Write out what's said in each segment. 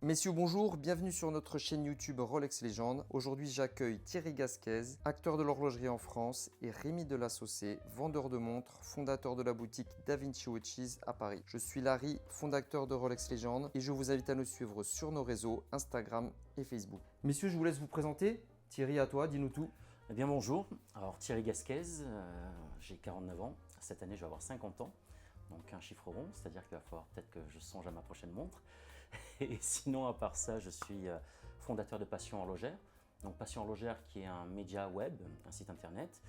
Messieurs, bonjour, bienvenue sur notre chaîne YouTube Rolex Légende. Aujourd'hui, j'accueille Thierry Gasquez, acteur de l'horlogerie en France, et Rémi Delassaussée, vendeur de montres, fondateur de la boutique Da Vinci Watches à Paris. Je suis Larry, fondateur de Rolex Légende, et je vous invite à nous suivre sur nos réseaux Instagram et Facebook. Messieurs, je vous laisse vous présenter. Thierry, à toi, dis-nous tout. Eh bien bonjour, alors Thierry Gasquez, j'ai 49 ans, cette année je vais avoir 50 ans, donc un chiffre rond, c'est-à-dire qu'il va falloir peut-être que je songe à ma prochaine montre. Et sinon à part ça, je suis fondateur de Passion Horlogère, donc Passion Horlogère qui est un média web, un site internet,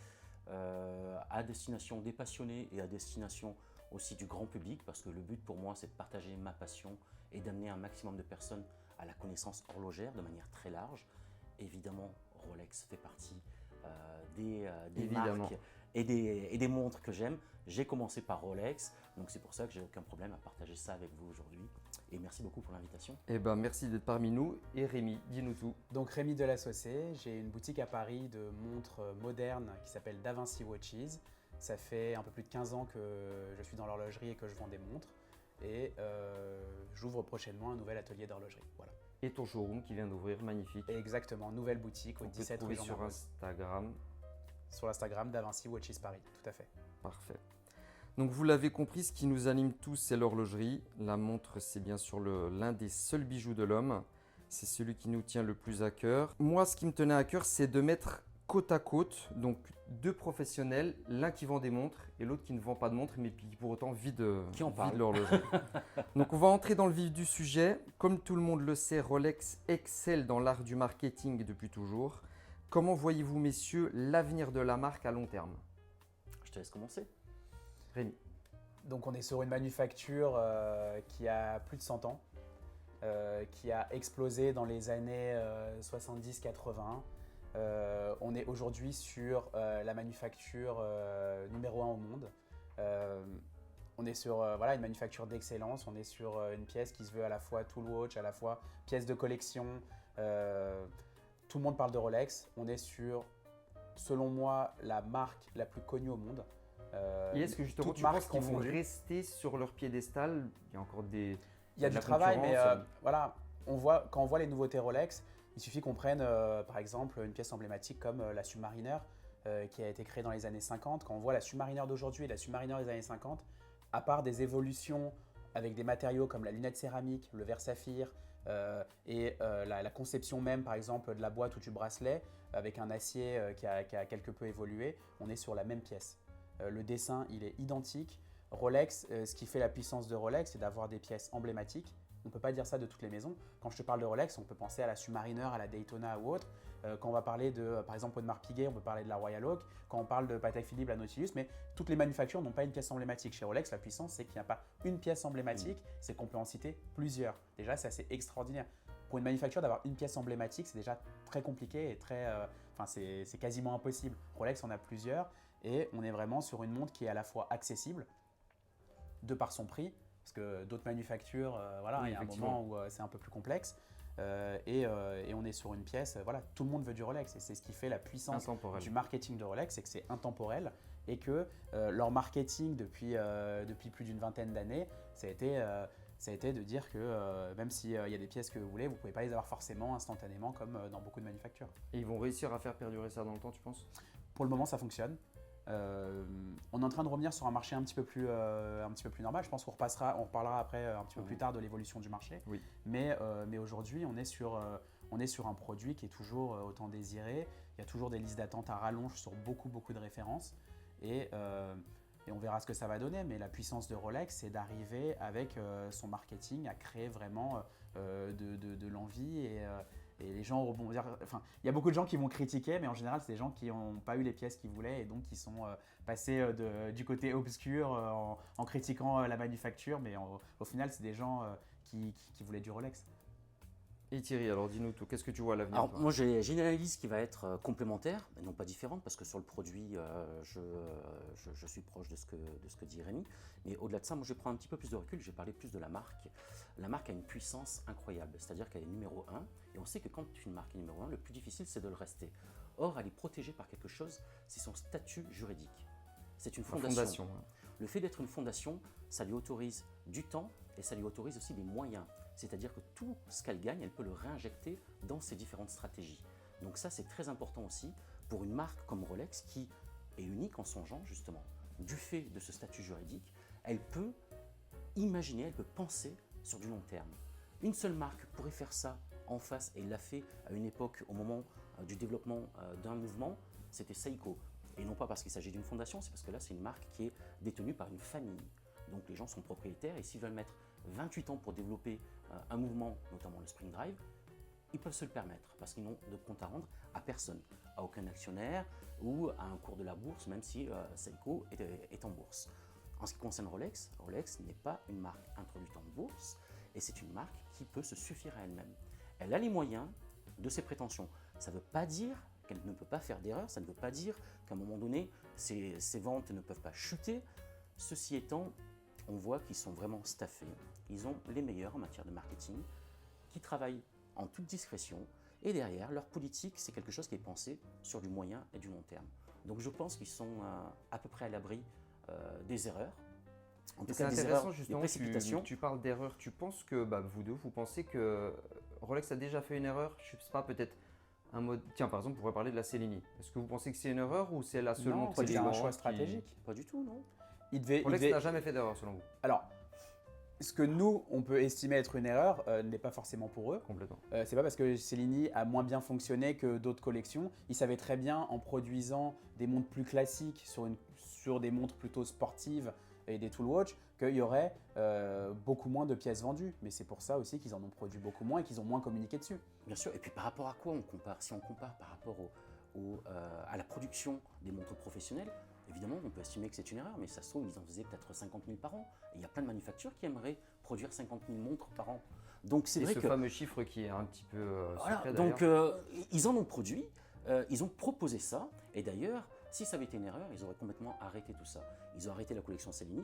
à destination des passionnés et à destination aussi du grand public, parce que le but pour moi c'est de partager ma passion et d'amener un maximum de personnes à la connaissance horlogère de manière très large. Évidemment, Rolex fait partie des marques et des montres que j'aime. J'ai commencé par Rolex, donc c'est pour ça que j'ai aucun problème à partager ça avec vous aujourd'hui. Et merci beaucoup pour l'invitation. Eh ben, merci d'être parmi nous. Et Rémi, dis-nous tout. Donc Rémi Delassaussée, j'ai une boutique à Paris de montres modernes qui s'appelle Da Vinci Watches. Ça fait un peu plus de 15 ans que je suis dans l'horlogerie et que je vends des montres. Et j'ouvre prochainement un nouvel atelier d'horlogerie. Voilà. Et ton showroom qui vient d'ouvrir, magnifique. Exactement, nouvelle boutique au 17 rue Jean sur Mermoz. Instagram. Sur l'Instagram Da Vinci Watches Paris, tout à fait. Parfait. Donc vous l'avez compris, ce qui nous anime tous, c'est l'horlogerie. La montre, c'est bien sûr l'un des seuls bijoux de l'homme. C'est celui qui nous tient le plus à cœur. Moi, ce qui me tenait à cœur, c'est de mettre côte à côte, donc deux professionnels, l'un qui vend des montres et l'autre qui ne vend pas de montres, mais qui pour autant vit de l'horlogerie. Donc on va entrer dans le vif du sujet. Comme tout le monde le sait, Rolex excelle dans l'art du marketing depuis toujours. Comment voyez-vous, messieurs, l'avenir de la marque à long terme? Je te laisse commencer. Rémi. Donc on est sur une manufacture qui a plus de 100 ans, qui a explosé dans les années 70-80. On est aujourd'hui sur la manufacture numéro 1 au monde. On est sur une manufacture d'excellence, on est sur une pièce qui se veut à la fois tool watch, à la fois pièce de collection. Tout le monde parle de Rolex. On est sur, selon moi, la marque la plus connue au monde. Et est-ce que justement tu penses qu'ils vont rester sur leur piédestal? Il y a encore des... Il y a du travail, mais voilà, quand on voit les nouveautés Rolex, il suffit qu'on prenne par exemple une pièce emblématique comme la Submariner qui a été créée dans les années 50. Quand on voit la Submariner d'aujourd'hui et la Submariner des années 50, à part des évolutions avec des matériaux comme la lunette céramique, le verre saphir et la conception même par exemple de la boîte ou du bracelet avec un acier qui a quelque peu évolué, on est sur la même pièce. Le dessin, il est identique. Rolex, ce qui fait la puissance de Rolex, c'est d'avoir des pièces emblématiques. On ne peut pas dire ça de toutes les maisons. Quand je te parle de Rolex, on peut penser à la Submariner, à la Daytona ou autre. Quand on va parler de, par exemple, Audemars Piguet, on peut parler de la Royal Oak. Quand on parle de Patek Philippe, la Nautilus, mais toutes les manufactures n'ont pas une pièce emblématique. Chez Rolex, la puissance, c'est qu'il n'y a pas une pièce emblématique, c'est qu'on peut en citer plusieurs. Déjà, c'est assez extraordinaire. Pour une manufacture, d'avoir une pièce emblématique, c'est déjà très compliqué et c'est quasiment impossible. Rolex en a plusieurs et on est vraiment sur une montre qui est à la fois accessible de par son prix, parce que d'autres manufactures, il y a un moment où c'est un peu plus complexe. Et on est sur une pièce, tout le monde veut du Rolex et c'est ce qui fait la puissance du marketing de Rolex, c'est que c'est intemporel et que leur marketing depuis plus d'une vingtaine d'années, ça a été de dire que même s'il y a des pièces que vous voulez, vous ne pouvez pas les avoir forcément instantanément comme dans beaucoup de manufactures. Et ils vont réussir à faire perdurer ça dans le temps, tu penses? Pour le moment, ça fonctionne. On est en train de revenir sur un marché un petit peu plus normal. Je pense qu'on reparlera après un petit peu plus tard de l'évolution du marché. Oui. Mais aujourd'hui, on est sur un produit qui est toujours autant désiré. Il y a toujours des listes d'attente à rallonge sur beaucoup de références. Et on verra ce que ça va donner. Mais la puissance de Rolex, c'est d'arriver avec son marketing à créer vraiment de l'envie et les gens rebondir. Enfin, il y a beaucoup de gens qui vont critiquer, mais en général, c'est des gens qui n'ont pas eu les pièces qu'ils voulaient et donc qui sont passés du côté obscur en critiquant la manufacture. Mais au final, c'est des gens qui voulaient du Rolex. Et Thierry, alors dis-nous tout, qu'est-ce que tu vois à l'avenir? Alors moi j'ai une analyse qui va être complémentaire, mais non pas différente, parce que sur le produit, je suis proche de ce que dit Rémi. Mais au-delà de ça, moi je vais prendre un petit peu plus de recul, je vais parler plus de la marque. La marque a une puissance incroyable, c'est-à-dire qu'elle est numéro 1, et on sait que quand une marque est numéro 1, le plus difficile c'est de le rester. Or, elle est protégée par quelque chose, c'est son statut juridique. C'est une fondation. Le fait d'être une fondation, ça lui autorise du temps et ça lui autorise aussi des moyens. C'est-à-dire que tout ce qu'elle gagne, elle peut le réinjecter dans ses différentes stratégies. Donc ça, c'est très important aussi pour une marque comme Rolex qui est unique en son genre, justement. Du fait de ce statut juridique, elle peut imaginer, elle peut penser sur du long terme. Une seule marque pourrait faire ça en face, et il l'a fait à une époque, au moment du développement d'un mouvement, c'était Seiko. Et non pas parce qu'il s'agit d'une fondation, c'est parce que là, c'est une marque qui est détenue par une famille. Donc les gens sont propriétaires, et s'ils veulent mettre 28 ans pour développer un mouvement, notamment le Spring Drive, ils peuvent se le permettre, parce qu'ils n'ont de compte à rendre à personne, à aucun actionnaire ou à un cours de la bourse, même si Seiko est en bourse. En ce qui concerne Rolex, Rolex n'est pas une marque introduite en bourse, et c'est une marque qui peut se suffire à elle-même. Elle a les moyens de ses prétentions. Ça ne veut pas dire qu'elle ne peut pas faire d'erreur, ça ne veut pas dire qu'à un moment donné, ses ventes ne peuvent pas chuter. Ceci étant, on voit qu'ils sont vraiment staffés. Ils ont les meilleurs en matière de marketing, qui travaillent en toute discrétion, et derrière, leur politique, c'est quelque chose qui est pensé sur du moyen et du long terme. Donc je pense qu'ils sont à peu près à l'abri des erreurs. En tout C'est cas, des intéressant erreurs, des justement, précipitations. tu parles d'erreur. Tu penses que, vous deux, vous pensez que Rolex a déjà fait une erreur? Je sais pas, peut-être un mode... Tiens, par exemple, on pourrait parler de la Cellini. Est-ce que vous pensez que c'est une erreur ou c'est la seule Non, montre c'était un élégante choix qui- stratégique. Pas du tout, non. Rolex n'a jamais fait d'erreur selon vous? Alors, ce que nous, on peut estimer être une erreur, n'est pas forcément pour eux. Complètement. C'est pas parce que Cellini a moins bien fonctionné que d'autres collections. Ils savaient très bien, en produisant des montres plus classiques sur des montres plutôt sportives et des tool watch, qu'il y aurait beaucoup moins de pièces vendues. Mais c'est pour ça aussi qu'ils en ont produit beaucoup moins et qu'ils ont moins communiqué dessus. Bien sûr, et puis par rapport à quoi on compare? Si on compare par rapport à la production des montres professionnelles, évidemment, on peut estimer que c'est une erreur, mais ça se trouve, ils en faisaient peut-être 50 000 par an. Et il y a plein de manufactures qui aimeraient produire 50 000 montres par an. Donc c'est Et vrai ce que... fameux chiffre qui est un petit peu Voilà, secret donc d'ailleurs. ils en ont produit, ils ont proposé ça, et d'ailleurs, si ça avait été une erreur, ils auraient complètement arrêté tout ça. Ils ont arrêté la collection Cellini,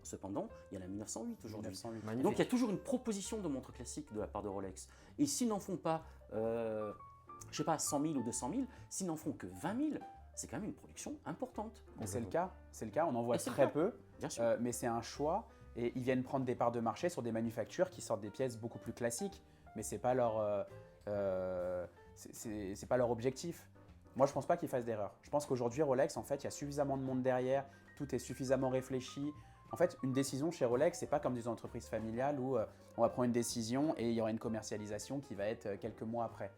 cependant, il y en a 1908 aujourd'hui. 1908. Magnifique. Donc il y a toujours une proposition de montres classiques de la part de Rolex. Et s'ils n'en font pas, je sais pas, 100 000 ou 200 000, s'ils n'en font que 20 000, c'est quand même une production importante. Mais c'est le cas, on en voit Et c'est le très cas. peu, Bien sûr. mais c'est un choix. Et ils viennent prendre des parts de marché sur des manufactures qui sortent des pièces beaucoup plus classiques. Mais c'est pas c'est pas leur objectif. Moi, je pense pas qu'ils fassent d'erreur. Je pense qu'aujourd'hui, Rolex, en fait, il y a suffisamment de monde derrière, tout est suffisamment réfléchi. En fait, une décision chez Rolex, c'est pas comme des entreprises familiales où on va prendre une décision et il y aura une commercialisation qui va être quelques mois après.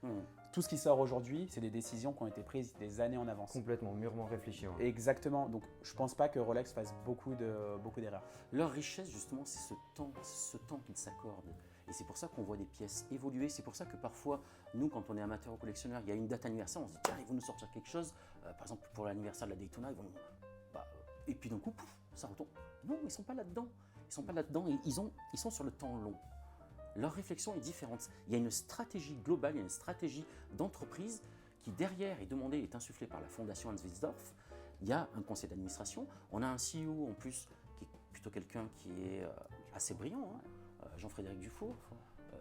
Tout ce qui sort aujourd'hui, c'est des décisions qui ont été prises des années en avance. Complètement, mûrement réfléchi. Ouais. Exactement. Donc, je pense pas que Rolex fasse beaucoup d'erreurs. Leur richesse, justement, c'est ce temps qu'ils s'accordent. Et c'est pour ça qu'on voit des pièces évoluer. C'est pour ça que parfois, nous, quand on est amateur ou collectionneur, il y a une date anniversaire, on se dit, tiens, ils vont nous sortir quelque chose. Par exemple, pour l'anniversaire de la Daytona, ils vont et puis d'un coup, pouf, ça retombe. Non, ils ne sont pas là-dedans. Ils sont pas là-dedans. Ils sont sur le temps long. Leur réflexion est différente. Il y a une stratégie globale, il y a une stratégie d'entreprise qui, derrière, est demandée, est insufflée par la fondation Hans Wilsdorf. Il y a un conseil d'administration. On a un CEO, en plus, qui est plutôt quelqu'un qui est assez brillant, hein, Jean-Frédéric Dufour.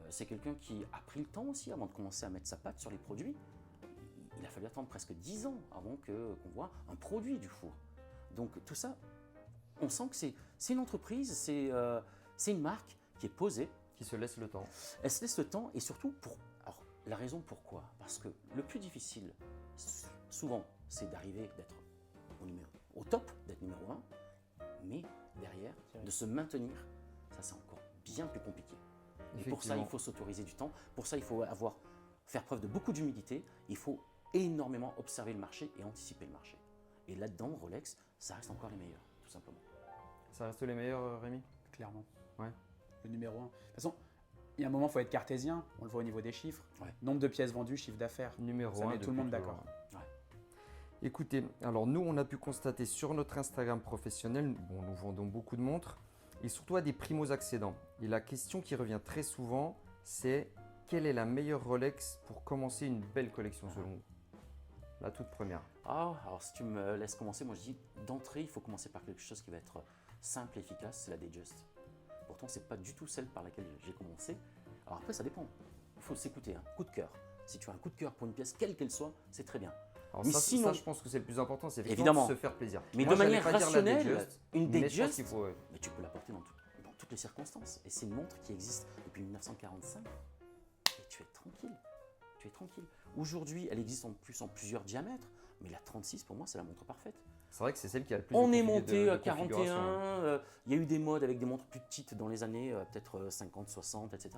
C'est quelqu'un qui a pris le temps aussi avant de commencer à mettre sa patte sur les produits. Il a fallu attendre presque 10 ans avant qu'on voit un produit Dufour. Donc tout ça, on sent que c'est une entreprise, c'est une marque qui est posée. Qui se laisse le temps. Elle se laisse le temps et surtout Alors, la raison pourquoi? Parce que le plus difficile, souvent, c'est d'arriver d'être au top, d'être numéro 1, mais derrière, de se maintenir, ça c'est encore bien plus compliqué. Et pour ça, il faut s'autoriser du temps. Pour ça, il faut faire preuve de beaucoup d'humilité. Il faut énormément observer le marché et anticiper le marché. Et là-dedans, Rolex, ça reste encore les meilleurs, tout simplement. Ça reste les meilleurs, Rémi? Clairement. Ouais. Le numéro 1. De toute façon, il y a un moment, il faut être cartésien. On le voit au niveau des chiffres. Ouais. Nombre de pièces vendues, chiffre d'affaires. Numéro Ça 1. met tout le monde d'accord. Ouais. Écoutez, alors nous, on a pu constater sur notre Instagram professionnel, bon, nous vendons beaucoup de montres, et surtout à des primo-accédants. Et la question qui revient très souvent, c'est quelle est la meilleure Rolex pour commencer une belle collection selon vous? La toute première. Alors si tu me laisses commencer, moi je dis d'entrée, il faut commencer par quelque chose qui va être simple et efficace, c'est la Datejust. Pourtant, c'est pas du tout celle par laquelle j'ai commencé. Alors après, ça dépend. Il faut s'écouter, hein. Coup de cœur. Si tu as un coup de cœur pour une pièce, quelle qu'elle soit, c'est très bien. Alors Mais ça, sinon- ça, je pense que c'est le plus important, c'est effectivement Évidemment. de se faire plaisir. Mais Moi, de j'allais manière pas dire la rationnelle, Datejust, une mais je pense Datejust, qu'il faut, ouais. mais tu peux la porter dans toutes les circonstances. Et c'est une montre qui existe depuis 1945. Et tu es tranquille. Tu es tranquille. Aujourd'hui, elle existe en plusieurs diamètres. Mais la 36, pour moi, c'est la montre parfaite. C'est vrai que c'est celle qui a le plus On de est config- monté de à 41. configuration. Il y a eu des modes avec des montres plus petites dans les années peut-être 50, 60, etc.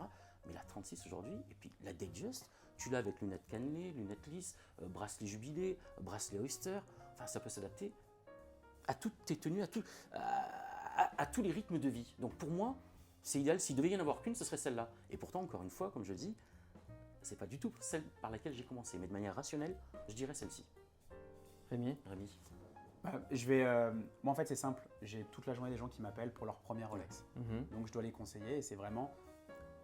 Mais la 36 aujourd'hui, et puis la Datejust, tu l'as avec lunettes cannelées, lunettes lisses, bracelet jubilé, bracelet oyster. Enfin, ça peut s'adapter à toutes tes tenues, à tous les rythmes de vie. Donc pour moi, c'est idéal. S'il devait y en avoir qu'une, ce serait celle-là. Et pourtant, encore une fois, comme je le dis, c'est pas du tout celle par laquelle j'ai commencé. Mais de manière rationnelle, je dirais celle-ci. Rémi, Rémi. Moi, en fait, c'est simple. J'ai toute la journée des gens qui m'appellent pour leur première Rolex. Mhm. Donc, je dois les conseiller et c'est vraiment,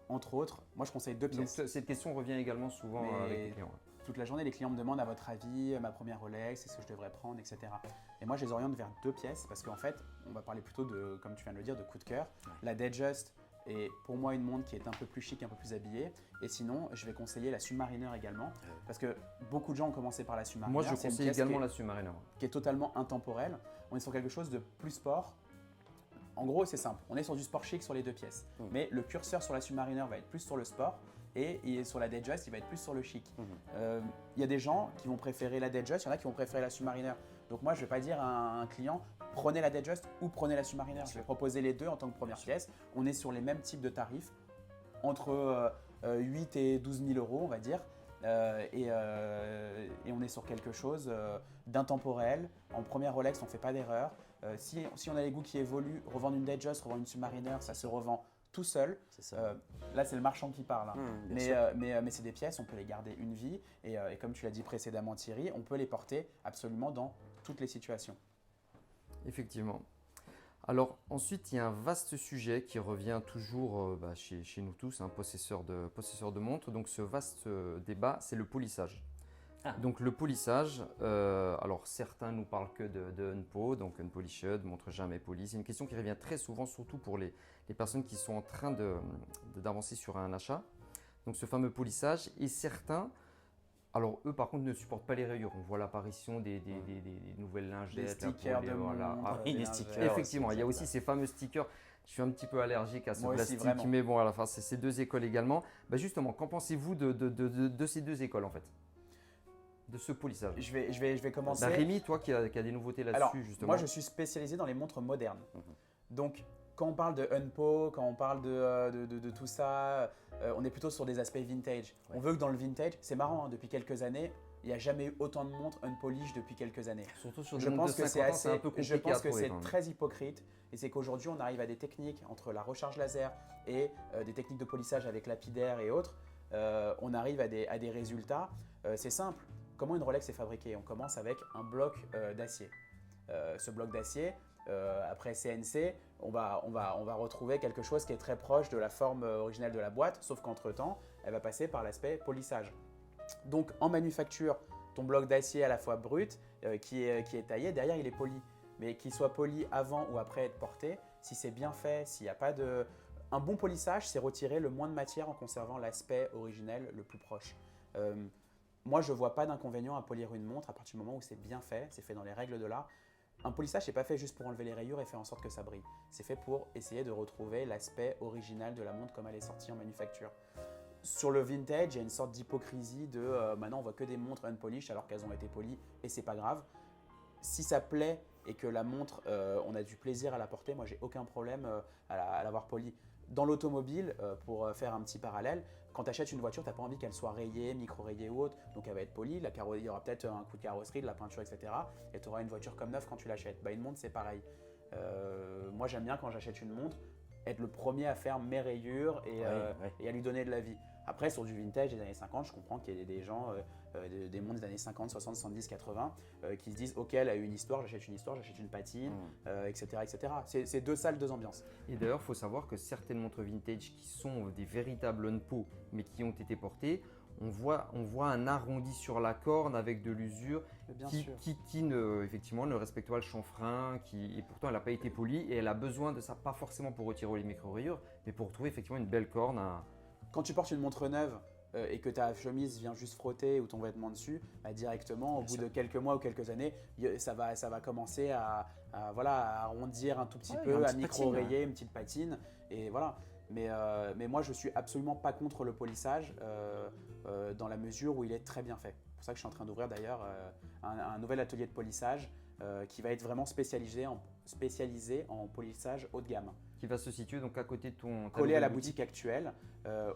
entre autres, moi, je conseille 2 Donc pièces. cette question revient également souvent Mais- avec les clients. Toute la journée, les clients me demandent à votre avis, ma première Rolex, est-ce que je devrais prendre, etc. Et moi, je les oriente vers 2 pièces parce qu'en fait, on va parler plutôt de, comme tu viens de le dire, de coup de cœur. Ouais. La Datejust est pour moi une montre qui est un peu plus chic, un peu plus habillée. Et sinon, je vais conseiller la Submariner également parce que beaucoup de gens ont commencé par la Submariner. Moi, je C'est une conseille pièce également la Submariner. qui est totalement intemporelle. On est sur quelque chose de plus sport. En gros, c'est simple. On est sur du sport chic sur les 2 pièces. Mais le curseur sur la Submariner va être plus sur le sport et sur la Datejust, il va être plus sur le chic. Il y a des gens qui vont préférer la Datejust, il y en a qui vont préférer la Submariner. Donc moi, je ne vais pas dire à un client, prenez la Datejust ou prenez la Submariner. Je vais proposer les deux en tant que première pièce. On est sur les mêmes types de tarifs, entre 8 et 12 000 euros, on va dire. Et on est sur quelque chose d'intemporel. En première Rolex, on ne fait pas d'erreur. Si on a les goûts qui évoluent, revendre une Datejust, revendre une Submariner, ça se revend tout seul. C'est ça. Là, c'est le marchand qui parle. Hein. Bien sûr. Mais c'est des pièces, on peut les garder une vie. Et comme tu l'as dit précédemment, Thierry, on peut les porter absolument dans toutes les situations. Effectivement. Alors ensuite, il y a un vaste sujet qui revient toujours chez nous tous, possesseurs de montres. Donc ce vaste débat, c'est le polissage. Ah. Donc le polissage, alors certains nous parlent que de unpo, donc unpolished, montre jamais polie. C'est une question qui revient très souvent, surtout pour les personnes qui sont en train d'avancer sur un achat. Donc ce fameux polissage, et certains, alors eux par contre ne supportent pas les rayures. On voit l'apparition des nouvelles lingettes. Des stickers de voilà. montres, Ah, des les lingettes. stickers. effectivement, il y a c'est aussi ces fameux stickers. Je suis un petit peu allergique à ce Moi aussi, plastique, vraiment. mais bon, à la fin, c'est ces deux écoles également. Justement, qu'en pensez-vous de ces deux écoles en fait? De ce polissage. Je vais commencer. Rémi, toi qui as des nouveautés Alors, là-dessus, justement. moi, je suis spécialisé dans les montres modernes. Donc, quand on parle de unpo, quand on parle de tout ça, on est plutôt sur des aspects vintage. On veut que dans le vintage, c'est marrant, hein, depuis quelques années, il n'y a jamais eu autant de montres unpolished depuis quelques années. Surtout sur des Je montres pense de que 50 c'est ans, c'est un peu je compliqué pense à que trouver, c'est quand même. très hypocrite et c'est qu'aujourd'hui on arrive à des techniques entre la recharge laser et des techniques de polissage avec lapidaire et autres. On arrive à des résultats. C'est simple. Comment une Rolex est fabriquée? On commence avec un bloc d'acier. Ce bloc d'acier, après CNC, on va retrouver quelque chose qui est très proche de la forme originelle de la boîte, sauf qu'entre-temps, elle va passer par l'aspect polissage. Donc en manufacture, ton bloc d'acier à la fois brut, qui est taillé, derrière il est poli. Mais qu'il soit poli avant ou après être porté, si c'est bien fait, s'il n'y a pas de… Un bon polissage, c'est retirer le moins de matière en conservant l'aspect originel le plus proche. Moi, je ne vois pas d'inconvénient à polir une montre à partir du moment où c'est bien fait, c'est fait dans les règles de l'art. Un polissage, ce n'est pas fait juste pour enlever les rayures et faire en sorte que ça brille. C'est fait pour essayer de retrouver l'aspect original de la montre comme elle est sortie en manufacture. Sur le vintage, il y a une sorte d'hypocrisie de maintenant on voit que des montres unpolished alors qu'elles ont été polies et c'est pas grave. Si ça plaît et que la montre, on a du plaisir à la porter, moi j'ai aucun problème à l'avoir polie. Dans l'automobile, pour faire un petit parallèle, quand tu achètes une voiture, tu n'as pas envie qu'elle soit rayée, micro-rayée ou autre, donc elle va être polie, il y aura peut-être un coup de carrosserie, de la peinture, etc. Et tu auras une voiture comme neuve quand tu l'achètes. Une montre c'est pareil. Moi j'aime bien quand j'achète une montre, être le premier à faire mes rayures et à lui donner de la vie. Après, sur du vintage des années 50, je comprends qu'il y ait des gens, des montres des années 50, 60, 70, 80, qui se disent « Ok, elle a eu une histoire, j'achète une patine, etc. etc. » C'est deux salles, deux ambiances. Et d'ailleurs, il faut savoir que certaines montres vintage qui sont des véritables unpo, mais qui ont été portées, on voit un arrondi sur la corne avec de l'usure qui effectivement ne respecte pas le chanfrein, et pourtant elle n'a pas été polie et elle a besoin de ça, pas forcément pour retirer les micro-rayures, mais pour retrouver effectivement une belle corne. Quand tu portes une montre neuve, et que ta chemise vient juste frotter ou ton vêtement dessus, bah, directement, au bout de quelques mois ou quelques années, ça va commencer à arrondir un tout petit peu, à micro-rayer, une petite patine. Et voilà. Mais moi, je suis absolument pas contre le polissage dans la mesure où il est très bien fait. C'est pour ça que je suis en train d'ouvrir d'ailleurs un nouvel atelier de polissage qui va être vraiment spécialisé en polissage haut de gamme. Qui va se situer donc à côté de ton… Collé à la boutique actuelle.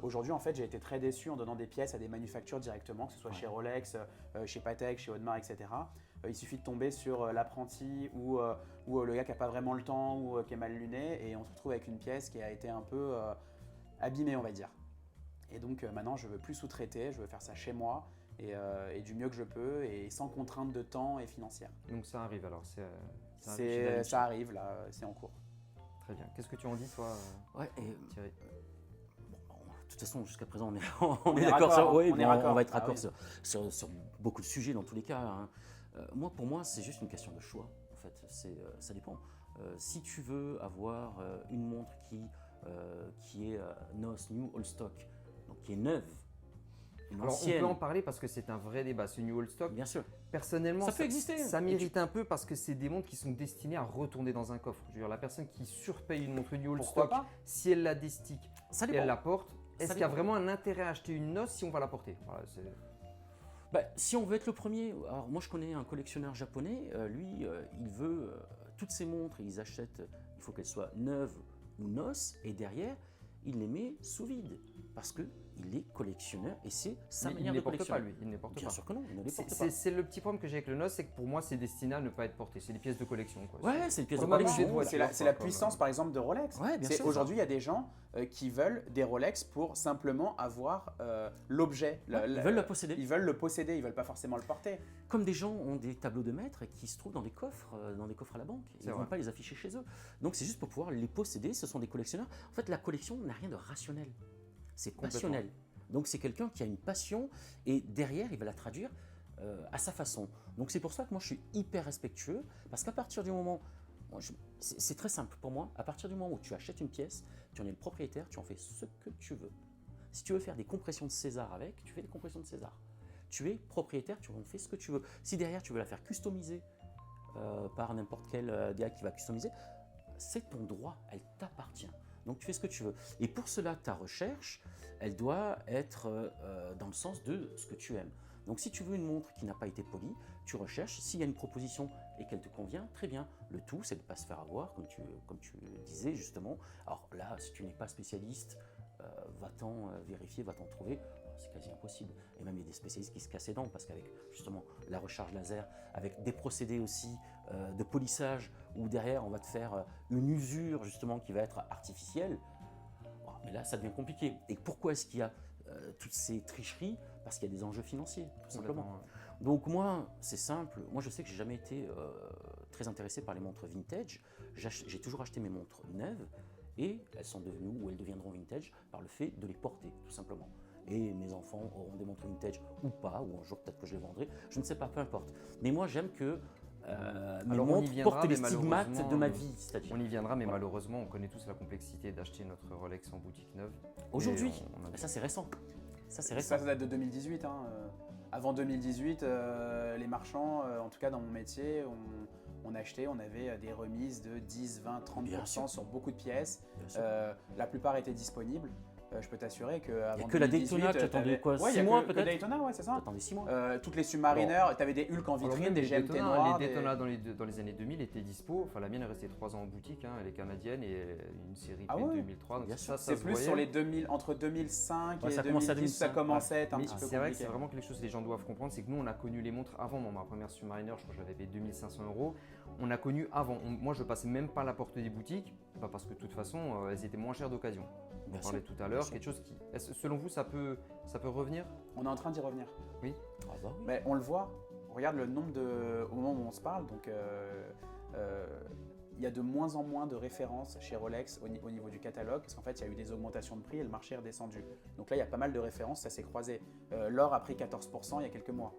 Aujourd'hui, en fait, j'ai été très déçu en donnant des pièces à des manufactures directement, que ce soit chez Rolex, chez Patek, chez Audemars, etc. Il suffit de tomber sur l'apprenti ou le gars qui n'a pas vraiment le temps ou qui est mal luné et on se retrouve avec une pièce qui a été un peu abîmée, on va dire. Et donc maintenant, je veux plus sous-traiter, je veux faire ça chez moi et du mieux que je peux et sans contrainte de temps et financière. Donc ça arrive alors, ça arrive là, c'est en cours. Très bien. Qu'est-ce que tu en dis, toi, Thierry? De toute façon, jusqu'à présent, on est d'accord. On va être d'accord sur beaucoup de sujets dans tous les cas. Hein. Pour moi, c'est juste une question de choix. En fait, ça dépend. Si tu veux avoir une montre qui est NOS, New Old Stock, donc qui est neuve, alors on peut en parler parce que c'est un vrai débat, ce New Old Stock. Bien sûr. Personnellement, ça peut exister. Ça m'irrite un peu parce que c'est des montres qui sont destinées à retourner dans un coffre. Je veux dire, la personne qui surpaye une montre New Old Stock, si elle la destique et elle la porte, est-ce qu'il y a vraiment un intérêt à acheter une NOS si on va la porter? Voilà, si on veut être le premier, alors moi je connais un collectionneur japonais, lui il veut toutes ses montres, il faut qu'elles soient neuves ou NOS et derrière il les met sous vide parce que il est collectionneur et c'est sa manière de collectionner. Il ne les porte pas, lui. Bien sûr que non, il ne les porte pas. C'est le petit problème que j'ai avec le NOS, c'est que pour moi, c'est destiné à ne pas être porté. C'est des pièces de collection. Quoi. Ouais, c'est des pièces de collection. C'est la puissance, par exemple, de Rolex. Ouais, bien sûr. Aujourd'hui, il y a des gens qui veulent des Rolex pour simplement avoir l'objet. Ils veulent le posséder. Ils veulent le posséder, ils veulent pas forcément le porter. Comme des gens ont des tableaux de maître qui se trouvent dans des coffres à la banque. Ils ne vont pas les afficher chez eux. Donc c'est juste pour pouvoir les posséder. Ce sont des collectionneurs. En fait, la collection n'a rien de rationnel. C'est passionnel. Donc c'est quelqu'un qui a une passion et derrière, il va la traduire à sa façon. Donc c'est pour ça que moi, je suis hyper respectueux parce qu'à partir du moment… C'est très simple pour moi. À partir du moment où tu achètes une pièce, tu en es le propriétaire, tu en fais ce que tu veux. Si tu veux faire des compressions de César avec, tu fais des compressions de César. Tu es propriétaire, tu en fais ce que tu veux. Si derrière, tu veux la faire customiser par n'importe quel gars qui va customiser, c'est ton droit, elle t'appartient. Donc tu fais ce que tu veux. Et pour cela, ta recherche, elle doit être dans le sens de ce que tu aimes. Donc si tu veux une montre qui n'a pas été polie, tu recherches. S'il y a une proposition et qu'elle te convient, très bien. Le tout, c'est de ne pas se faire avoir, comme tu disais justement. Alors là, si tu n'es pas spécialiste, va-t'en vérifier, va-t'en trouver. C'est quasi impossible. Et même il y a des spécialistes qui se cassent les dents parce qu'avec justement la recharge laser, avec des procédés aussi de polissage où derrière on va te faire une usure justement qui va être artificielle. Bon, mais là ça devient compliqué. Et pourquoi est-ce qu'il y a toutes ces tricheries? Parce qu'il y a des enjeux financiers, tout simplement. Donc moi, c'est simple. Moi je sais que j'ai jamais été très intéressé par les montres vintage. J'ai toujours acheté mes montres neuves et elles sont devenues ou elles deviendront vintage par le fait de les porter, tout simplement. Et mes enfants auront des montres vintage ou pas, ou un jour peut-être que je les vendrai, je ne sais pas, peu importe. Mais moi j'aime que mes montres portent les stigmates de ma vie. On y viendra, mais malheureusement on connaît tous la complexité d'acheter notre Rolex en boutique neuve. Aujourd'hui, ça c'est récent. Ça date de 2018. Hein. Avant 2018, les marchands, en tout cas dans mon métier, on achetait, on avait des remises de 10, 20, 30% sur beaucoup de pièces. La plupart étaient disponibles. Je peux t'assurer qu'avant 2018… Il n'y a que la Daytona, tu attendais quoi, 6 mois peut-être? Daytona, ouais, c'est ça. T'attendais 6 mois. Toutes les Submariner, tu avais des Hulk en vitrine, des GMT noirs. Les Daytona dans les années 2000 étaient dispo. Enfin, la mienne est restée 3 ans en boutique. Hein. Elle est canadienne et une série de 2003. Donc c'est plus sur les 2000, entre 2005 et 2010, ça commençait à être un petit peu compliqué. C'est vrai que c'est vraiment quelque chose que les gens doivent comprendre. C'est que nous, on a connu les montres avant. Ma première Submariner, je crois que j'avais payé 2500 €. On a connu avant. Moi, je passais même pas la porte des boutiques, parce que de toute façon, elles étaient moins chères d'occasion. On parlait tout à l'heure, quelque chose qui… Selon vous, ça peut revenir? On est en train d'y revenir. Oui. Mais on le voit, regarde le nombre au moment où on se parle, donc il y a de moins en moins de références chez Rolex au niveau du catalogue, parce qu'en fait, il y a eu des augmentations de prix et le marché est redescendu. Donc là, il y a pas mal de références, ça s'est croisé. L'or a pris 14% il y a quelques mois.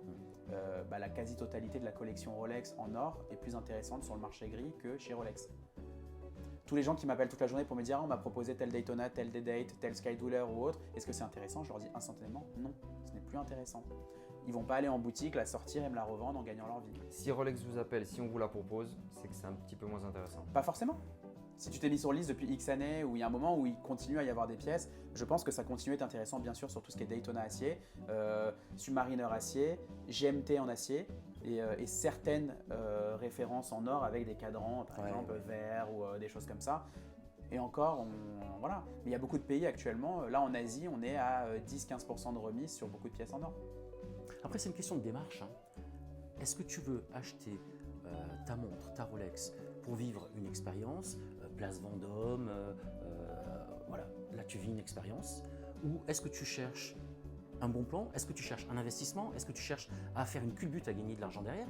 La quasi-totalité de la collection Rolex en or est plus intéressante sur le marché gris que chez Rolex. tous les gens qui m'appellent toute la journée pour me dire on m'a proposé tel Daytona, tel D-Date, tel Skydoodler ou autre, est-ce que c'est intéressant? Je leur dis instantanément non, ce n'est plus intéressant. Ils vont pas aller en boutique, la sortir et me la revendre en gagnant leur vie. Si Rolex vous appelle, si on vous la propose, c'est que c'est un petit peu moins intéressant. Pas forcément. Si tu t'es mis sur liste depuis X années, où il y a un moment où il continue à y avoir des pièces, je pense que ça continue à être intéressant, bien sûr, sur tout ce qui est Daytona acier, Submariner acier, GMT en acier, et certaines références en or avec des cadrans, par exemple verts ou des choses comme ça. Et encore, voilà. Mais il y a beaucoup de pays actuellement, là en Asie, on est à 10-15% de remise sur beaucoup de pièces en or. Après, c'est une question de démarche. Hein. Est-ce que tu veux acheter ta montre, ta Rolex, pour vivre une expérience, place Vendôme, voilà, là tu vis une expérience, ou est-ce que tu cherches un bon plan? Est-ce que tu cherches un investissement? Est-ce que tu cherches à faire une culbute, à gagner de l'argent derrière?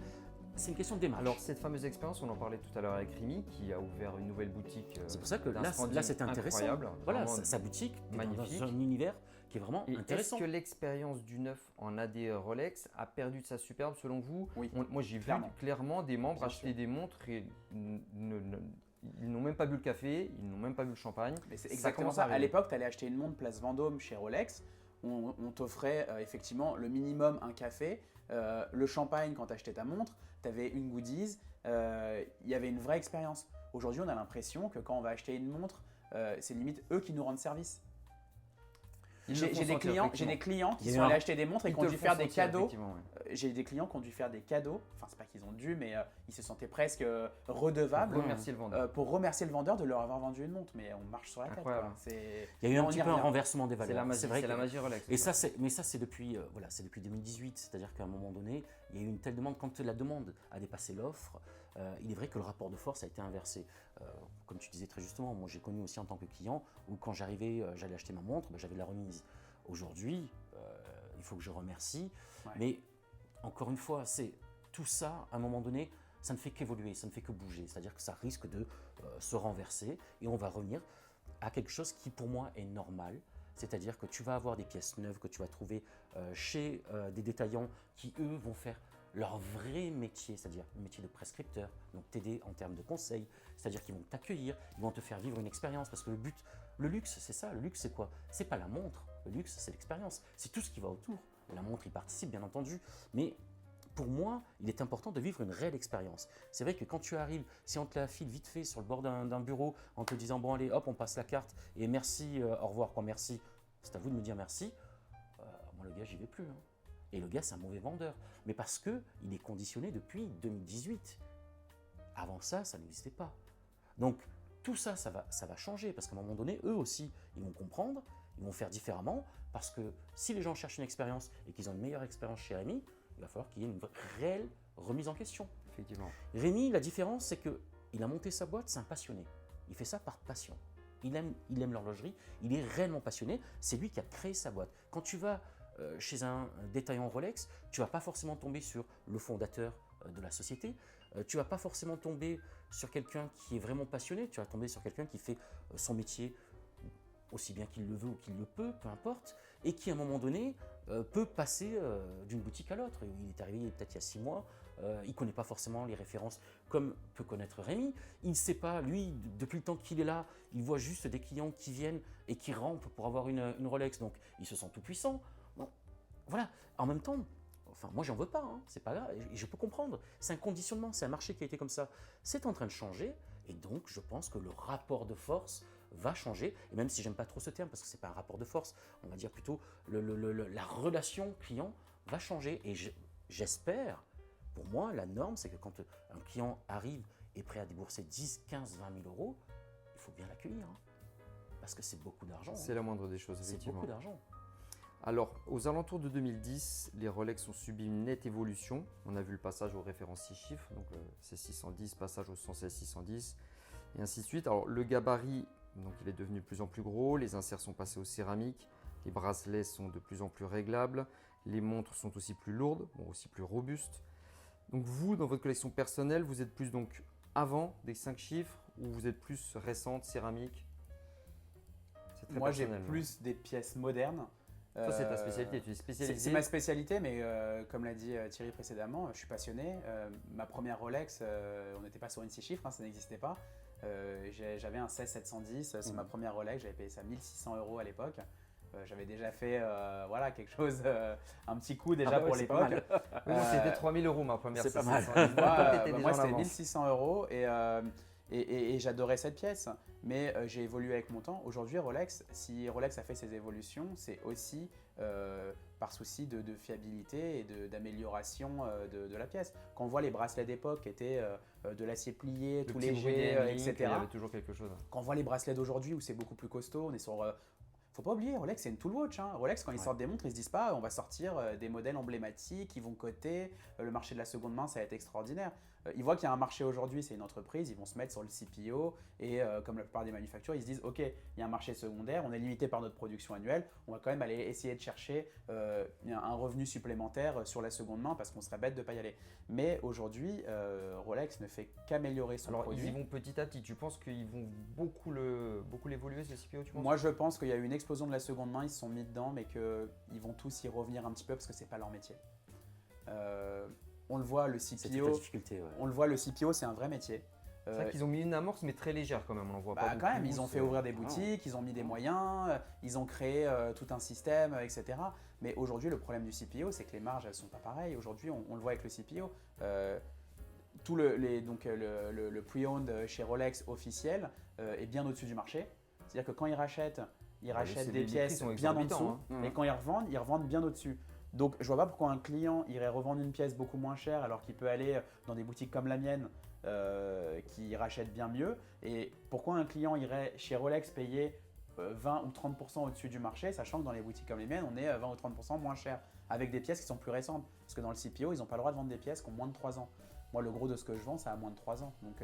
C'est une question de démarche. Alors cette fameuse expérience, on en parlait tout à l'heure avec Rémi, qui a ouvert une nouvelle boutique. C'est pour ça que là c'est intéressant. Incroyable, voilà, sa boutique, magnifique. Dans un univers qui est vraiment intéressant. Est-ce que l'expérience du neuf en AD Rolex a perdu de sa superbe selon vous? Oui. Moi j'ai vu clairement des membres acheter des montres et ils n'ont même pas bu le café, ils n'ont même pas bu le champagne. Mais c'est exactement ça. À l'époque, tu allais acheter une montre place Vendôme chez Rolex, on t'offrait effectivement le minimum un café, le champagne quand tu achetais ta montre, tu avais une goodies, il y avait une vraie expérience. Aujourd'hui, on a l'impression que quand on va acheter une montre, c'est limite eux qui nous rendent service. J'ai des clients qui sont allés acheter des montres et qui ont dû faire des cadeaux. J'ai des clients qui ont dû faire des cadeaux. Enfin, c'est pas qu'ils ont dû, mais ils se sentaient presque redevables pour remercier le vendeur de leur avoir vendu une montre. Mais on marche sur la tête. Il y a eu un petit peu un renversement des valeurs. C'est la magie Rolex. Et ça, c'est depuis 2018. C'est-à-dire qu'à un moment donné, il y a eu une telle demande. Quand la demande a dépassé l'offre, il est vrai que le rapport de force a été inversé. Comme tu disais très justement, moi j'ai connu aussi en tant que client où quand j'arrivais, j'allais acheter ma montre, j'avais de la remise. Aujourd'hui, il faut que je remercie. Ouais. Mais encore une fois, c'est tout ça, à un moment donné, ça ne fait qu'évoluer, ça ne fait que bouger. C'est-à-dire que ça risque de se renverser et on va revenir à quelque chose qui pour moi est normal. C'est-à-dire que tu vas avoir des pièces neuves que tu vas trouver chez des détaillants qui, eux, vont faire leur vrai métier, c'est-à-dire le métier de prescripteur, donc t'aider en termes de conseils, c'est-à-dire qu'ils vont t'accueillir, ils vont te faire vivre une expérience, parce que le luxe, c'est ça, le luxe c'est quoi? C'est pas la montre, le luxe c'est l'expérience, c'est tout ce qui va autour. La montre y participe bien entendu, mais pour moi, il est important de vivre une réelle expérience. C'est vrai que quand tu arrives, si on te la file vite fait sur le bord d'un bureau, en te disant bon allez hop on passe la carte et merci, au revoir quoi, merci, c'est à vous de me dire merci, moi le gars j'y vais plus. Hein. Et le gars, c'est un mauvais vendeur. Mais parce qu'il est conditionné depuis 2018. Avant ça, ça n'existait pas. Donc, tout ça, ça va changer. Parce qu'à un moment donné, eux aussi, ils vont comprendre, ils vont faire différemment. Parce que si les gens cherchent une expérience et qu'ils ont une meilleure expérience chez Rémi, il va falloir qu'il y ait une réelle remise en question. Effectivement. Rémi, la différence, c'est qu'il a monté sa boîte, c'est un passionné. Il fait ça par passion. Il aime l'horlogerie, il est réellement passionné. C'est lui qui a créé sa boîte. Quand tu vas chez un détaillant Rolex, tu ne vas pas forcément tomber sur le fondateur de la société, tu ne vas pas forcément tomber sur quelqu'un qui est vraiment passionné, tu vas tomber sur quelqu'un qui fait son métier aussi bien qu'il le veut ou qu'il le peut, peu importe, et qui à un moment donné peut passer d'une boutique à l'autre. Il est arrivé peut-être il y a 6 mois, il ne connaît pas forcément les références comme peut connaître Rémi, il ne sait pas, lui, depuis le temps qu'il est là, il voit juste des clients qui viennent et qui rampent pour avoir une Rolex, donc il se sent tout puissant. Bon, voilà, en même temps, enfin, moi j'en veux pas, hein, c'est pas grave, et je peux comprendre, c'est un conditionnement, c'est un marché qui a été comme ça, c'est en train de changer, et donc je pense que le rapport de force va changer, et même si j'aime pas trop ce terme, parce que c'est pas un rapport de force, on va dire plutôt la relation client va changer, et j'espère, pour moi, la norme, c'est que quand un client arrive et est prêt à débourser 10, 15, 20 000 euros, il faut bien l'accueillir, hein, parce que c'est beaucoup d'argent. C'est la moindre des choses, effectivement. C'est beaucoup d'argent. Alors, aux alentours de 2010, les Rolex ont subi une nette évolution. On a vu le passage aux références 6 chiffres, donc c'est 610, passage au 116 610, et ainsi de suite. Alors, le gabarit, donc, il est devenu de plus en plus gros, les inserts sont passés aux céramiques, les bracelets sont de plus en plus réglables, les montres sont aussi plus lourdes, bon, aussi plus robustes. Donc vous, dans votre collection personnelle, vous êtes plus donc avant des 5 chiffres ou vous êtes plus récente, céramique? Moi, j'ai plus des pièces modernes. Toi, c'est ta spécialité, tu es spécialisé. C'est ma spécialité, mais comme l'a dit Thierry précédemment, je suis passionné. Ma première Rolex, on n'était pas sur une 6 chiffres, hein, ça n'existait pas. J'avais un 16-710, c'est ma première Rolex, j'avais payé ça 1600 € à l'époque. J'avais déjà fait voilà, quelque chose, un petit coup déjà pour l'époque. Oui, c'était 3000 € ma première. C'est pas mal. Moi, c'était 1600 € et j'adorais cette pièce. Mais j'ai évolué avec mon temps. Aujourd'hui, Rolex, si Rolex a fait ses évolutions, c'est aussi par souci de fiabilité et d'amélioration de la pièce. Quand on voit les bracelets d'époque qui étaient de l'acier plié, tout léger, etc. Il y avait toujours quelque chose. Quand on voit les bracelets d'aujourd'hui où c'est beaucoup plus costaud, on est sur faut pas oublier, Rolex, c'est une tool watch. Hein. Rolex, quand ils sortent des montres, ils se disent pas on va sortir des modèles emblématiques qui vont coter. Le marché de la seconde main, ça va être extraordinaire. Ils voient qu'il y a un marché aujourd'hui, c'est une entreprise, ils vont se mettre sur le CPO et comme la plupart des manufacturiers, ils se disent ok, il y a un marché secondaire, on est limité par notre production annuelle, on va quand même aller essayer de chercher un revenu supplémentaire sur la seconde main parce qu'on serait bête de ne pas y aller. Mais aujourd'hui, Rolex ne fait qu'améliorer son produit. Ils y vont petit à petit. Tu penses qu'ils vont beaucoup l'évoluer, ce CPO, tu penses? Moi, je pense qu'il y a eu une explosion de la seconde main, ils se sont mis dedans, mais qu'ils vont tous y revenir un petit peu parce que c'est pas leur métier. On le voit, le CPO. On le voit, le CPO, c'est un vrai métier. C'est vrai qu'ils ont mis une amorce, mais très légère quand même. On en voit pas. Quand même, ils ont fait ouvrir des boutiques, ils ont mis des moyens, ils ont créé tout un système, etc. Mais aujourd'hui, le problème du CPO, c'est que les marges, elles sont pas pareilles. Aujourd'hui, on le voit avec le CPO. Tout le pre-owned chez Rolex officiel est bien au-dessus du marché. C'est-à-dire que quand ils rachètent des pièces bien en dessous, et quand ils revendent bien au-dessus. Donc, je vois pas pourquoi un client irait revendre une pièce beaucoup moins chère alors qu'il peut aller dans des boutiques comme la mienne qui rachètent bien mieux. Et pourquoi un client irait chez Rolex payer 20 ou 30% au-dessus du marché, sachant que dans les boutiques comme les miennes, on est 20 ou 30% moins cher, avec des pièces qui sont plus récentes. Parce que dans le CPO, ils n'ont pas le droit de vendre des pièces qui ont moins de 3 ans. Moi, le gros de ce que je vends, ça a moins de 3 ans. Donc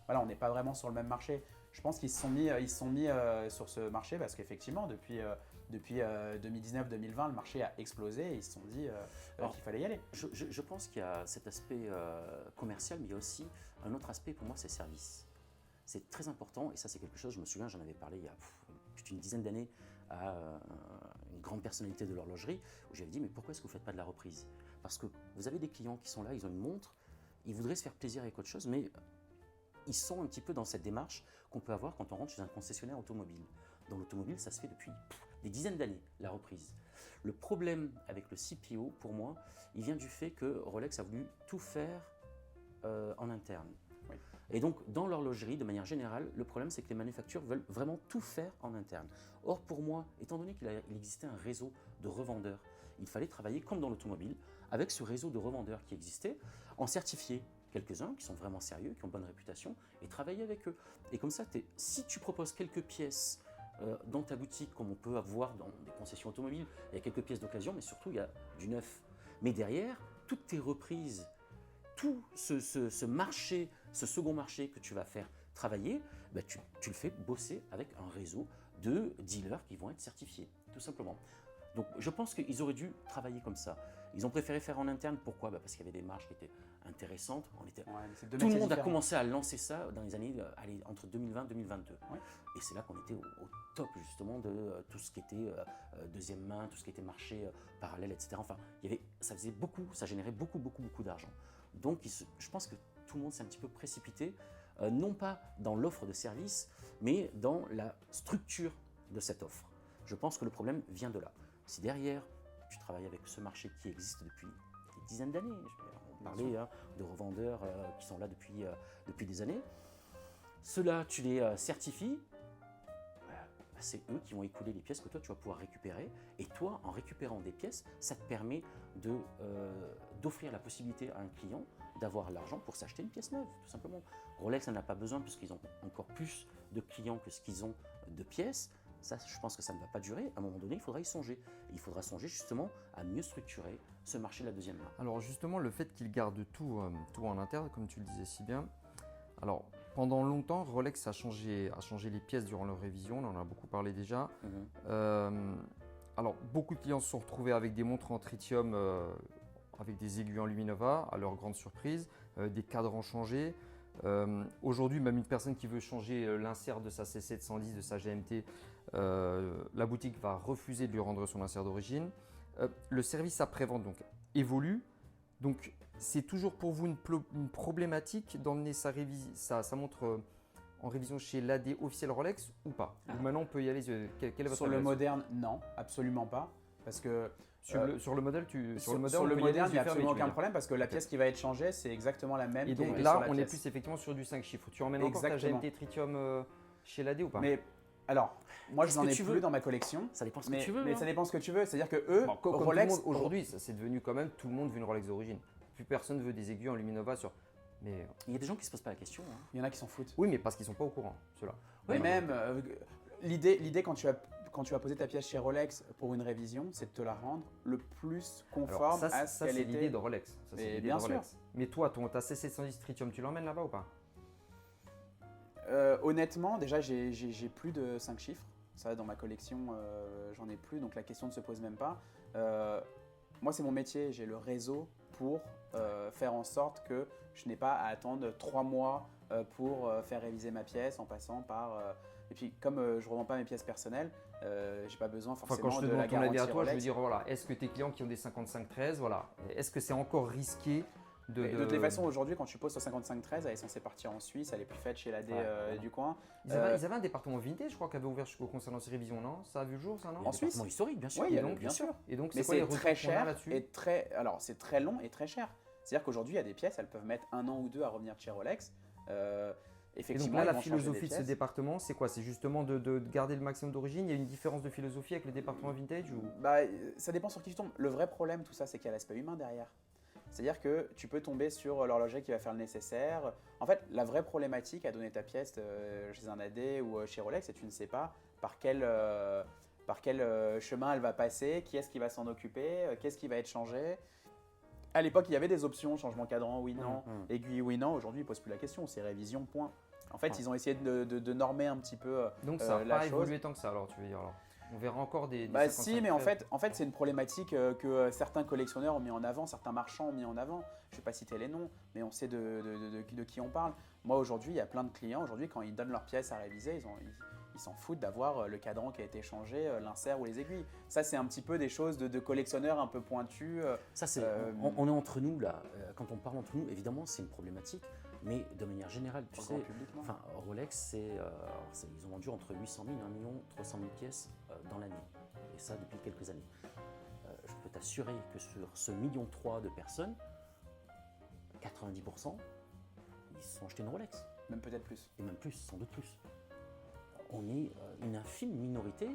voilà, on n'est pas vraiment sur le même marché. Je pense qu'ils se sont mis sur ce marché parce qu'effectivement, depuis 2019-2020, le marché a explosé et ils se sont dit qu'il fallait y aller. Je pense qu'il y a cet aspect commercial, mais il y a aussi un autre aspect, pour moi, c'est service. C'est très important et ça, c'est quelque chose, je me souviens, j'en avais parlé il y a plus d'une dizaine d'années à une grande personnalité de l'horlogerie où j'avais dit mais pourquoi est-ce que vous ne faites pas de la reprise? Parce que vous avez des clients qui sont là, ils ont une montre, ils voudraient se faire plaisir avec autre chose, mais ils sont un petit peu dans cette démarche qu'on peut avoir quand on rentre chez un concessionnaire automobile. Dans l'automobile, ça se fait depuis des dizaines d'années, la reprise. Le problème avec le CPO, pour moi, il vient du fait que Rolex a voulu tout faire en interne. Oui. Et donc, dans l'horlogerie, de manière générale, le problème, c'est que les manufactures veulent vraiment tout faire en interne. Or, pour moi, étant donné qu'il existait un réseau de revendeurs, il fallait travailler comme dans l'automobile, avec ce réseau de revendeurs qui existait, en certifier quelques-uns qui sont vraiment sérieux, qui ont bonne réputation, et travailler avec eux. Et comme ça, si tu proposes quelques pièces dans ta boutique, comme on peut avoir dans des concessions automobiles, il y a quelques pièces d'occasion, mais surtout il y a du neuf. Mais derrière, toutes tes reprises, tout ce marché, ce second marché que tu vas faire travailler, bah tu le fais bosser avec un réseau de dealers qui vont être certifiés, tout simplement. Donc je pense qu'ils auraient dû travailler comme ça. Ils ont préféré faire en interne, pourquoi? Parce qu'il y avait des marges qui étaient intéressantes. Tout le monde a commencé à lancer ça dans les années entre 2020 et 2022. Ouais. Et c'est là qu'on était au top justement de tout ce qui était deuxième main, tout ce qui était marché parallèle, etc. Enfin, ça générait beaucoup d'argent. Donc je pense que tout le monde s'est un petit peu précipité, non pas dans l'offre de service, mais dans la structure de cette offre. Je pense que le problème vient de là. Si derrière, tu travailles avec ce marché qui existe depuis des dizaines d'années, on parlait de revendeurs qui sont là depuis des années, ceux-là, tu les certifies, c'est eux qui vont écouler les pièces que toi, tu vas pouvoir récupérer. Et toi, en récupérant des pièces, ça te permet d'offrir la possibilité à un client d'avoir l'argent pour s'acheter une pièce neuve, tout simplement. Rolex n'en a pas besoin puisqu'ils ont encore plus de clients que ce qu'ils ont de pièces. Ça, je pense que ça ne va pas durer. À un moment donné, il faudra y songer. Et il faudra songer justement à mieux structurer ce marché de la deuxième main. Alors justement, le fait qu'ils gardent tout en interne, comme tu le disais si bien. Alors, pendant longtemps, Rolex a changé les pièces durant leur révision. On en a beaucoup parlé déjà. Alors, beaucoup de clients se sont retrouvés avec des montres en tritium, avec des aiguilles en Luminova, à leur grande surprise, des cadrans changés. Aujourd'hui, même une personne qui veut changer l'insert de sa C710, de sa GMT, la boutique va refuser de lui rendre son insert d'origine. Le service après-vente donc évolue. Donc, c'est toujours pour vous une problématique d'emmener sa montre en révision chez l'AD officiel Rolex ou pas? Ou maintenant on peut y aller, quel est votre Sur le avis? moderne, non, absolument pas. Parce que Sur le modèle, sur le on peut y aller moderne, il n'y a yeux fermés, absolument tu veux aucun dire. problème parce que la pièce qui va être changée, c'est exactement la même. Et qui est donc sur là, la on est pièce. plus effectivement sur du 5 chiffres. Tu emmènes encore ta Exactement. GMT Tritium chez l'AD ou pas? Mais alors, moi, je Qu'est-ce n'en que ai tu plus veux dans ma collection. Ça dépend ce que Mais, tu veux. mais hein. ça dépend ce que tu veux. C'est-à-dire que eux, Bon, comme Rolex, tout le monde, aujourd'hui, ça c'est devenu quand même, tout le monde veut une Rolex d'origine. Plus personne veut des aiguilles en Luminova sur. Mais Il y a des gens qui ne se posent pas la question. hein. il y en a qui s'en foutent. oui, mais parce qu'ils sont pas au courant, ceux-là. Mais même, l'idée quand tu as posé ta pièce chez Rolex pour une révision, c'est de te la rendre le plus Alors, conforme ça, à ça, ce qu'elle c'est l'idée était. de Rolex. Ça, c'est Mais l'idée bien de Rolex. Mais toi, ta C710 Tritium, tu l'emmènes là-bas ou pas? Honnêtement, déjà, j'ai plus de 5 chiffres. Ça, dans ma collection, j'en ai plus, donc la question ne se pose même pas. Moi, c'est mon métier, j'ai le réseau pour faire en sorte que je n'ai pas à attendre 3 mois pour faire réviser ma pièce en passant par... et puis, comme je ne revends pas mes pièces personnelles, j'ai pas besoin Enfin, forcément quand je te de la demande ton avis garantie à toi, je veux Rolex. dire, voilà, est-ce que tes clients qui ont des 55-13, voilà, est-ce que c'est encore risqué De toutes les façons, aujourd'hui, quand tu poses sur 5513, elle est censée partir en Suisse, elle est plus faite chez l'AD voilà. du coin. Ils avaient un département vintage, je crois, qui avait ouvert concernant ces révisions, non? Ça a vu le jour, ça, non? Il y a En des Suisse départements historiques, bien sûr. Oui, il y a donc, bien sûr. Et donc, Mais c'est quoi les c'est retours très qu'on a cher là-dessus? et alors c'est très long et très cher. C'est-à-dire qu'aujourd'hui, il y a des pièces, elles peuvent mettre 1 an ou 2 à revenir de chez Rolex. Et donc Effectivement, là, ils la vont changer philosophie des de ce pièces. département, c'est quoi? C'est justement de garder le maximum d'origine? Il y a une différence de philosophie avec le département vintage ou... Bah, ça dépend sur qui tu tombes. Le vrai problème, tout ça, c'est qu'il y a l'aspect humain derrière. C'est-à-dire que tu peux tomber sur l'horloger qui va faire le nécessaire. En fait, la vraie problématique à donner ta pièce chez un AD ou chez Rolex, c'est que tu ne sais pas par quel chemin elle va passer, qui est-ce qui va s'en occuper, qu'est-ce qui va être changé. À l'époque, il y avait des options, changement cadran, oui, non, aiguille, oui, non. Aujourd'hui, ils ne posent plus la question, c'est révision, point. En fait, ils ont essayé de normer un petit peu Donc ça n'a la pas chose. évolué tant que ça, alors, tu veux dire alors. On verra encore des Bah 55, si, mais en fait c'est une problématique que certains collectionneurs ont mis en avant, certains marchands ont mis en avant. Je ne vais pas citer les noms, mais on sait de qui on parle. Moi aujourd'hui, il y a plein de clients, aujourd'hui quand ils donnent leurs pièces à réviser, ils s'en foutent d'avoir le cadran qui a été changé, l'insert ou les aiguilles. Ça c'est un petit peu des choses de collectionneurs un peu pointus. Ça, c'est, on est entre nous là. Quand on parle entre nous, évidemment, c'est une problématique. Mais de manière générale, tu Pour le sais, grand public, non. enfin, Rolex, ils ont vendu entre 800 000 et 1 300 000 pièces dans l'année. Et ça, depuis quelques années. Je peux t'assurer que sur ce 1,3 million de personnes, 90%, ils se sont achetés une Rolex. Même peut-être plus. Et même plus, sans doute plus. On est une infime minorité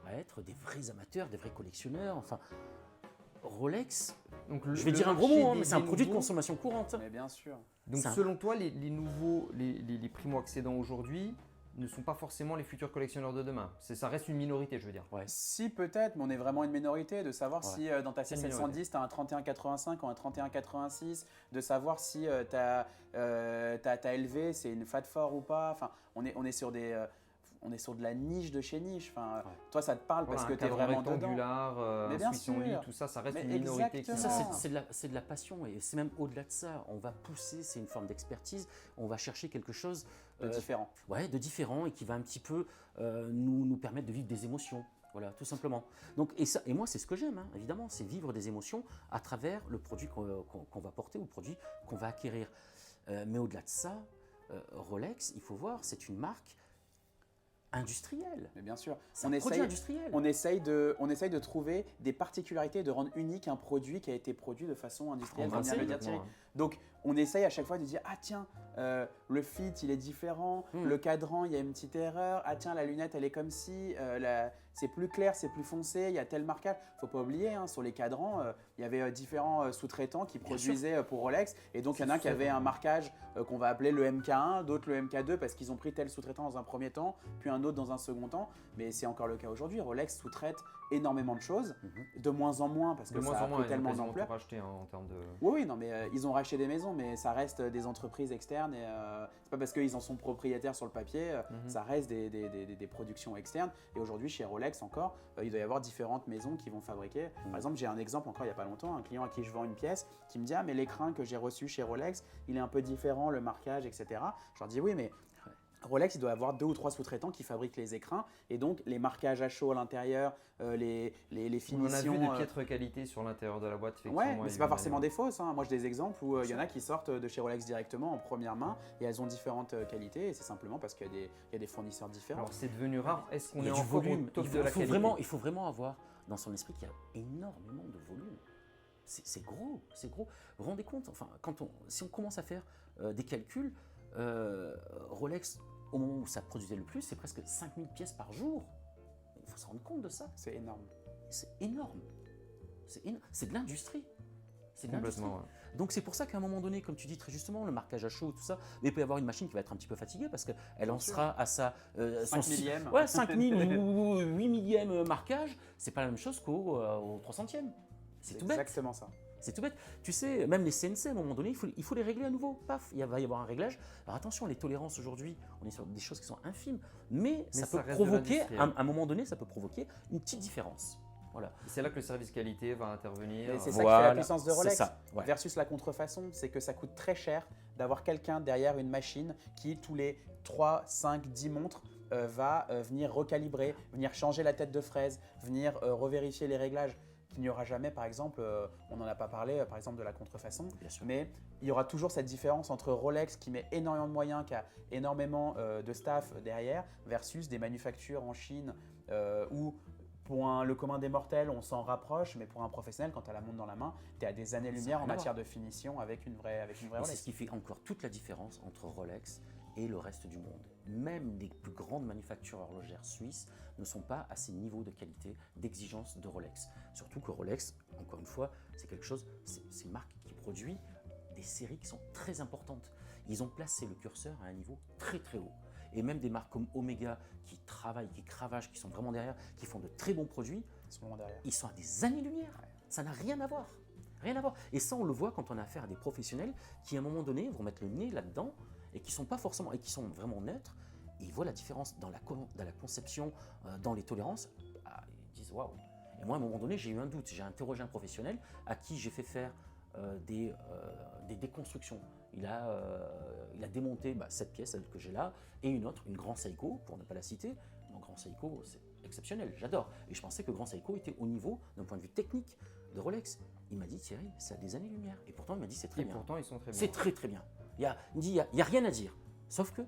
à être des vrais amateurs, des vrais collectionneurs. Enfin, Rolex, Donc, je vais le dire un gros marché mot, hein, des- mais c'est un des produit de nouveaux- consommation courante. Mais bien sûr. Donc C'est un- selon toi, les nouveaux, les primo-accédants aujourd'hui ne sont pas forcément les futurs collectionneurs de demain. Ça reste une minorité, je veux dire. Ouais. Si peut-être, mais on est vraiment une minorité, de savoir Ouais. si dans ta C'est une C710 tu as un 3185 ou un 3186, de savoir si ta LV c'est une Fat 4 ou pas. Enfin, on est sur de la niche de chez niche. Enfin, Ouais. toi ça te parle Voilà, parce que un tu es cadran vraiment dedans. rectangulaire, Mais un bien switch only, sûr. tout ça, ça reste Mais une minorité qui exactement. Ça, c'est de la passion et c'est même au-delà de ça. On va pousser, c'est une forme d'expertise. On va chercher quelque chose De différent. de différent et qui va un petit peu nous permettre de vivre des émotions. Voilà, tout simplement. Donc, et moi, c'est ce que j'aime, hein, évidemment, c'est vivre des émotions à travers le produit qu'on va porter ou le produit qu'on va acquérir. Mais au-delà de ça, Rolex, il faut voir, c'est une marque industrielle. Mais bien sûr. C'est un produit industriel. On essaye de trouver des particularités, de rendre unique un produit qui a été produit de façon industrielle, En comme vient de le dire Exactement, Thierry. Donc, on essaye à chaque fois de dire ah tiens, le fit il est différent, le cadran il y a une petite erreur, ah tiens la lunette elle est comme ci, c'est plus clair, c'est plus foncé, il y a tel marquage. Faut pas oublier hein, sur les cadrans, il y avait différents sous-traitants qui produisaient pour Rolex et donc il y en a un qui avait un marquage qu'on va appeler le MK1, d'autres le MK2 parce qu'ils ont pris tel sous-traitant dans un premier temps, puis un autre dans un second temps. Mais c'est encore le cas aujourd'hui. Rolex sous-traite énormément de choses, de moins en moins parce que De moins ça en a moins, pris ils ont tellement quasiment d'ampleur. tout racheté hein, en termes de... Oui, non, mais ils ont racheté des maisons, mais ça reste des entreprises externes et c'est pas parce qu'ils en sont propriétaires sur le papier, ça reste des productions externes. Et aujourd'hui, chez Rolex encore, il doit y avoir différentes maisons qui vont fabriquer. Par exemple, j'ai un exemple encore il n'y a pas longtemps, un client à qui je vends une pièce qui me dit ah mais l'écrin que j'ai reçu chez Rolex, il est un peu différent, le marquage, etc. Je leur dis oui, mais Rolex, il doit avoir 2 ou 3 sous-traitants qui fabriquent les écrins et donc les marquages à chaud à l'intérieur, les On finitions. a vu de piètre qualité sur l'intérieur de la boîte, effectivement. Ouais, mais c'est pas évidemment. forcément des fausses. Hein. Moi, j'ai des exemples où il y en a qui sortent de chez Rolex directement en première main et elles ont différentes qualités et c'est simplement parce qu'il y a des fournisseurs différents. Alors c'est devenu rare. Est-ce qu'on Il y est a du encore volume. au top Il de la faut qualité? vraiment, il faut vraiment avoir dans son esprit qu'il y a énormément de volume. C'est gros, c'est gros. Vous vous rendez compte, enfin, si on commence à faire des calculs, Rolex, au moment où ça produisait le plus, c'est presque 5000 pièces par jour. Il faut se rendre compte de ça. C'est énorme. C'est énorme. C'est de l'industrie. C'est de l'industrie. Complètement, ouais. Donc c'est pour ça qu'à un moment donné, comme tu dis très justement, le marquage à chaud, tout ça, mais il peut y avoir une machine qui va être un petit peu fatiguée parce qu'elle en sera à sa 5 millième. Ouais, 5000 ou 8 millième marquage, c'est pas la même chose qu'au 300e. C'est tout bête. Exactement ça. C'est tout bête. Tu sais, même les CNC, à un moment donné, il faut les régler à nouveau. Paf, il va y avoir un réglage. Alors attention, les tolérances aujourd'hui, on est sur des choses qui sont infimes, mais ça peut reste de provoquer, l'industrie, à un moment donné, ça peut provoquer une petite différence. Voilà. Et c'est là que le service qualité va intervenir. Et c'est ça qui fait Voilà, la puissance de Rolex. c'est ça, ouais. Versus la contrefaçon, c'est que ça coûte très cher d'avoir quelqu'un derrière une machine qui, tous les 3, 5, 10 montres, va venir recalibrer, venir changer la tête de fraise, venir revérifier les réglages. Qu'il n'y aura jamais, par exemple, on n'en a pas parlé, par exemple de la contrefaçon, Bien sûr. mais il y aura toujours cette différence entre Rolex qui met énormément de moyens, qui a énormément de staff derrière, versus des manufactures en Chine où pour le commun des mortels, on s'en rapproche, mais pour un professionnel, quand tu as la montre dans la main, tu es à des années-lumière en rien à matière de finition avec une vraie Et c'est Rolex. ce qui fait encore toute la différence entre Rolex et le reste du monde. Même les plus grandes manufactures horlogères suisses ne sont pas à ces niveaux de qualité, d'exigence de Rolex. Surtout que Rolex, encore une fois, c'est quelque chose, c'est une marque qui produit des séries qui sont très importantes. Ils ont placé le curseur à un niveau très très haut. Et même des marques comme Omega qui travaillent, qui cravagent, qui sont vraiment derrière, qui font de très bons produits, Derrière. ils sont à des années-lumière. Ça n'a rien à voir. Rien à voir. Et ça, on le voit quand on a affaire à des professionnels qui, à un moment donné, vont mettre le nez là-dedans et qui sont pas forcément, et qui sont vraiment neutres. Et ils voient la différence dans la conception, dans les tolérances. Ah, ils disent waouh. Et moi, à un moment donné, j'ai eu un doute. J'ai interrogé un professionnel à qui j'ai fait faire des déconstructions. Il a démonté cette pièce, celle que j'ai là, et une autre, une Grand Seiko, pour ne pas la citer. Mon Grand Seiko, c'est exceptionnel, j'adore. Et je pensais que Grand Seiko était au niveau, d'un point de vue technique, de Rolex. Il m'a dit, Thierry, c'est à des années-lumière. Et pourtant, il m'a dit, c'est très Et bien. pourtant, ils sont très bien. C'est très très bien. Il me dit, il n'y a rien à dire. Sauf que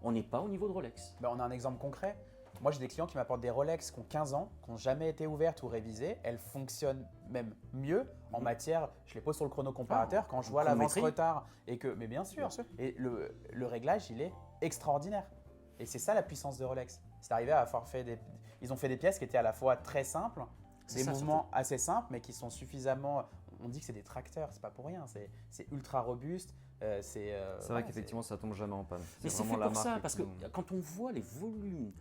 on n'est pas au niveau de Rolex. On a un exemple concret. Moi, j'ai des clients qui m'apportent des Rolex qui ont 15 ans, qui n'ont jamais été ouvertes ou révisées. Elles fonctionnent même mieux en matière. Je les pose sur le chronocomparateur. Quand je vois l'avance chronométrie. retard et que. Mais bien sûr. Et le réglage, il est extraordinaire. Et c'est ça la puissance de Rolex. C'est arrivé à avoir fait des. Ils ont fait des pièces qui étaient à la fois très simples, C'est des ça, mouvements assez simples, mais qui sont suffisamment. On dit que c'est des tracteurs, c'est pas pour rien. C'est ultra robuste. C'est vrai qu'effectivement, ça tombe jamais en panne. Mais c'est vraiment fait la pour ça, marque parce qui que nous- quand on voit les volumes,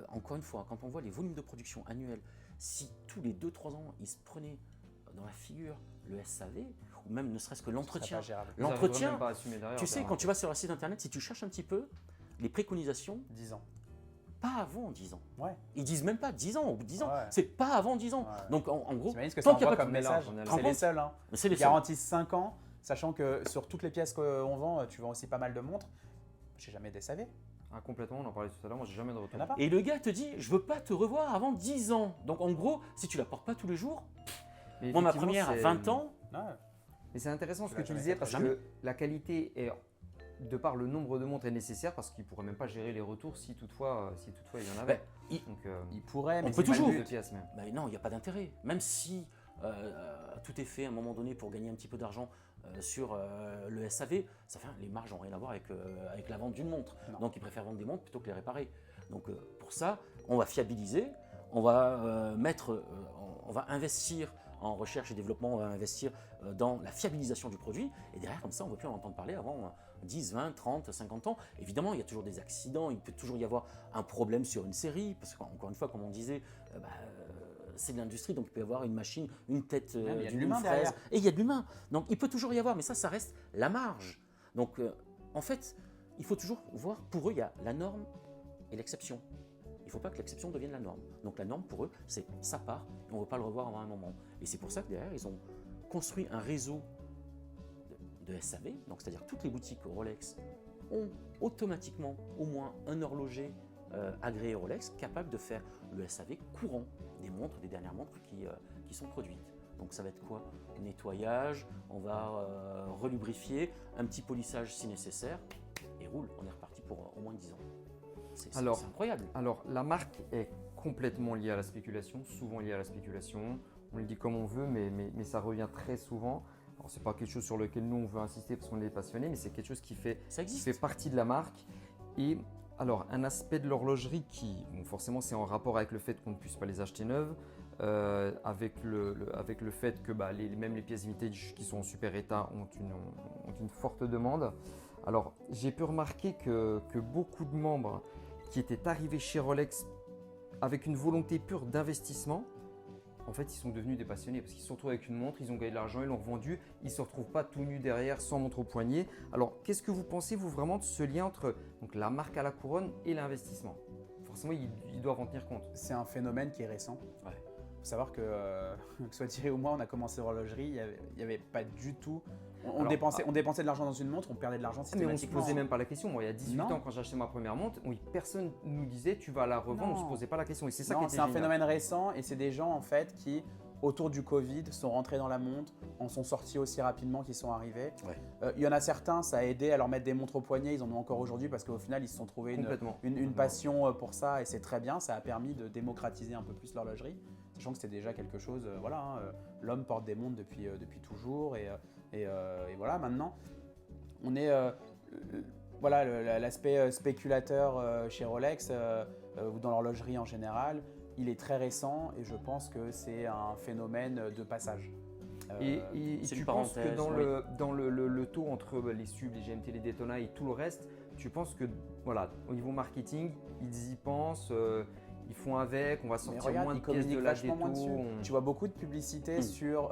encore une fois, quand on voit les volumes de production annuels, si tous les 2-3 ans, ils se prenaient dans la figure le SAV, ou même ne serait-ce que l'entretien. pas gérable. Ils arriveraient L'entretien, même pas à assumer derrière, tu sais, derrière. quand tu vas sur un site internet, si tu cherches un petit peu, les préconisations, 10 ans. pas avant 10 ans. Ouais. Ils disent même pas 10 ans, au bout de 10 ans, Ouais. c'est pas avant 10 ans. Ouais. Donc en gros, T'imagines ce que tant ça qu'il y a envoie pas comme on est message. large, on est large. C'est les seuls. Hein. c'est les Ils seuls. garantissent 5 ans, sachant que sur toutes les pièces qu'on vend, tu vends aussi pas mal de montres. J'ai jamais des SAV. Ah, complètement, on en parlait tout à l'heure. Moi, j'ai jamais de Il retour. n'y en a pas. Et le gars te dit, je veux pas te revoir avant 10 ans. Donc en gros, si tu la portes pas tous les jours, Mais moi ma effectivement, première à c'est- 20 ans, Ouais. Mais c'est intéressant ce Tu que l'as tu jamais disais fait, parce jamais. que la qualité est, de par le nombre de montres est nécessaire parce qu'ils ne pourraient même pas gérer les retours si toutefois il y en avait. ben, il- Donc, Il pourrait, mais peut c'est mal toujours. vu. de pièces même. ben non, il n'y a pas d'intérêt. Même si tout est fait à un moment donné pour gagner un petit peu d'argent sur le SAV, les marges n'ont rien à voir avec la vente d'une montre. Non. Donc ils préfèrent vendre des montres plutôt que les réparer. Donc pour ça, on va fiabiliser, on va on va investir en recherche et développement, on va investir dans la fiabilisation du produit. Et derrière, comme ça, on ne va plus en entendre parler avant 10, 20, 30, 50 ans. Évidemment, il y a toujours des accidents, il peut toujours y avoir un problème sur une série, parce qu'encore une fois, comme on disait, c'est de l'industrie, donc il peut y avoir une machine, une tête il y a de d'une l'humain fraise, derrière. et il y a de l'humain. Donc il peut toujours y avoir, mais ça reste la marge. Donc en fait, il faut toujours voir, pour eux, il y a la norme et l'exception. Il ne faut pas que l'exception devienne la norme. Donc la norme, pour eux, c'est sa part, et on ne veut pas le revoir avant un moment. Et c'est pour ça que derrière, ils ont construit un réseau de SAV, donc c'est-à-dire toutes les boutiques Rolex ont automatiquement au moins un horloger agréé Rolex capable de faire le SAV courant des montres, des dernières montres qui sont produites. Donc ça va être quoi? Nettoyage, on va relubrifier, un petit polissage si nécessaire, et roule, on est reparti pour au moins 10 ans. C'est incroyable. Alors, la marque est complètement liée à la spéculation, souvent liée à la spéculation. On le dit comme on veut, mais ça revient très souvent. Alors, c'est pas quelque chose sur lequel nous, on veut insister parce qu'on est passionné, mais c'est quelque chose qui fait partie de la marque. Et alors, un aspect de l'horlogerie qui, bon, forcément, c'est en rapport avec le fait qu'on ne puisse pas les acheter neuves, avec le fait que même les pièces vintage qui sont en super état ont une forte demande. Alors, j'ai pu remarquer que beaucoup de membres qui étaient arrivés chez Rolex avec une volonté pure d'investissement, en fait, ils sont devenus des passionnés parce qu'ils se retrouvent avec une montre, ils ont gagné de l'argent, ils l'ont revendue, ils ne se retrouvent pas tout nus derrière sans montre au poignet. Alors, qu'est-ce que vous pensez, vous, vraiment de ce lien entre donc, la marque à la couronne et l'investissement? Forcément, ils doivent en tenir compte. C'est un phénomène qui est récent. Ouais. Il faut savoir que ce soit Thierry ou moi, on a commencé l'horlogerie, il n'y avait pas du tout. On dépensait de l'argent dans une montre, on perdait de l'argent systématiquement. Mais on ne se posait même pas la question. Moi, il y a 18 ans, quand j'ai acheté ma première montre, personne ne nous disait tu vas la revendre, on ne se posait pas la question. Et c'est ça qui était génial. C'est un phénomène récent et c'est des gens en fait qui, autour du Covid, sont rentrés dans la montre, en sont sortis aussi rapidement qu'ils sont arrivés. Ouais. Il y en a certains, ça a aidé à leur mettre des montres au poignet, ils en ont encore aujourd'hui parce qu'au final, ils se sont trouvés une passion pour ça et c'est très bien. Ça a permis de démocratiser un peu plus l'horlogerie. Sachant que c'était déjà quelque chose, l'homme porte des montres depuis toujours et voilà, maintenant, on est, l'aspect spéculateur chez Rolex ou dans l'horlogerie en général, il est très récent et je pense que c'est un phénomène de passage. Et tu penses que dans le taux entre les subs, les GMT, les Daytona et tout le reste, tu penses que, voilà, au niveau marketing, ils y pensent ils font avec, on va sortir moins de pièces de la Daytona. Tu vois beaucoup de publicité sur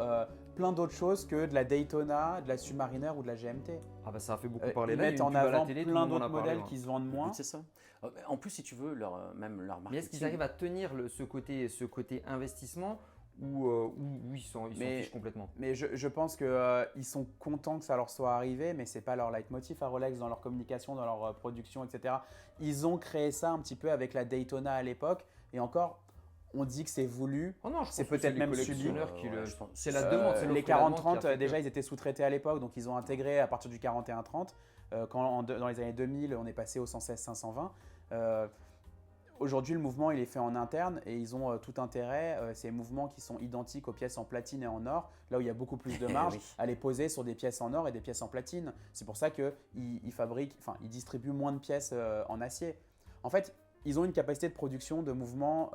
plein d'autres choses que de la Daytona, de la Submariner ou de la GMT. Ah bah ça a fait beaucoup parler. Ils mettent en avant plein d'autres modèles qui se vendent moins. C'est ça. En plus, si tu veux, même leur marketing. Mais est-ce qu'ils arrivent à tenir ce côté investissement ou ils s'en fichent complètement? Mais je pense qu'ils sont contents que ça leur soit arrivé, mais ce n'est pas leur leitmotiv à Rolex dans leur communication, dans leur production, etc. Ils ont créé ça un petit peu avec la Daytona à l'époque, et encore, on dit que c'est voulu, c'est peut-être même subi. C'est la demande. Les 40-30, déjà, ils étaient sous-traités à l'époque, donc ils ont intégré à partir du 41-30. Quand dans les années 2000, on est passé au 116-520. Aujourd'hui, le mouvement il est fait en interne et ils ont tout intérêt, ces mouvements qui sont identiques aux pièces en platine et en or, là où il y a beaucoup plus de marge, à les poser sur des pièces en or et des pièces en platine. C'est pour ça qu'ils ils distribuent moins de pièces en acier. En fait, ils ont une capacité de production de mouvements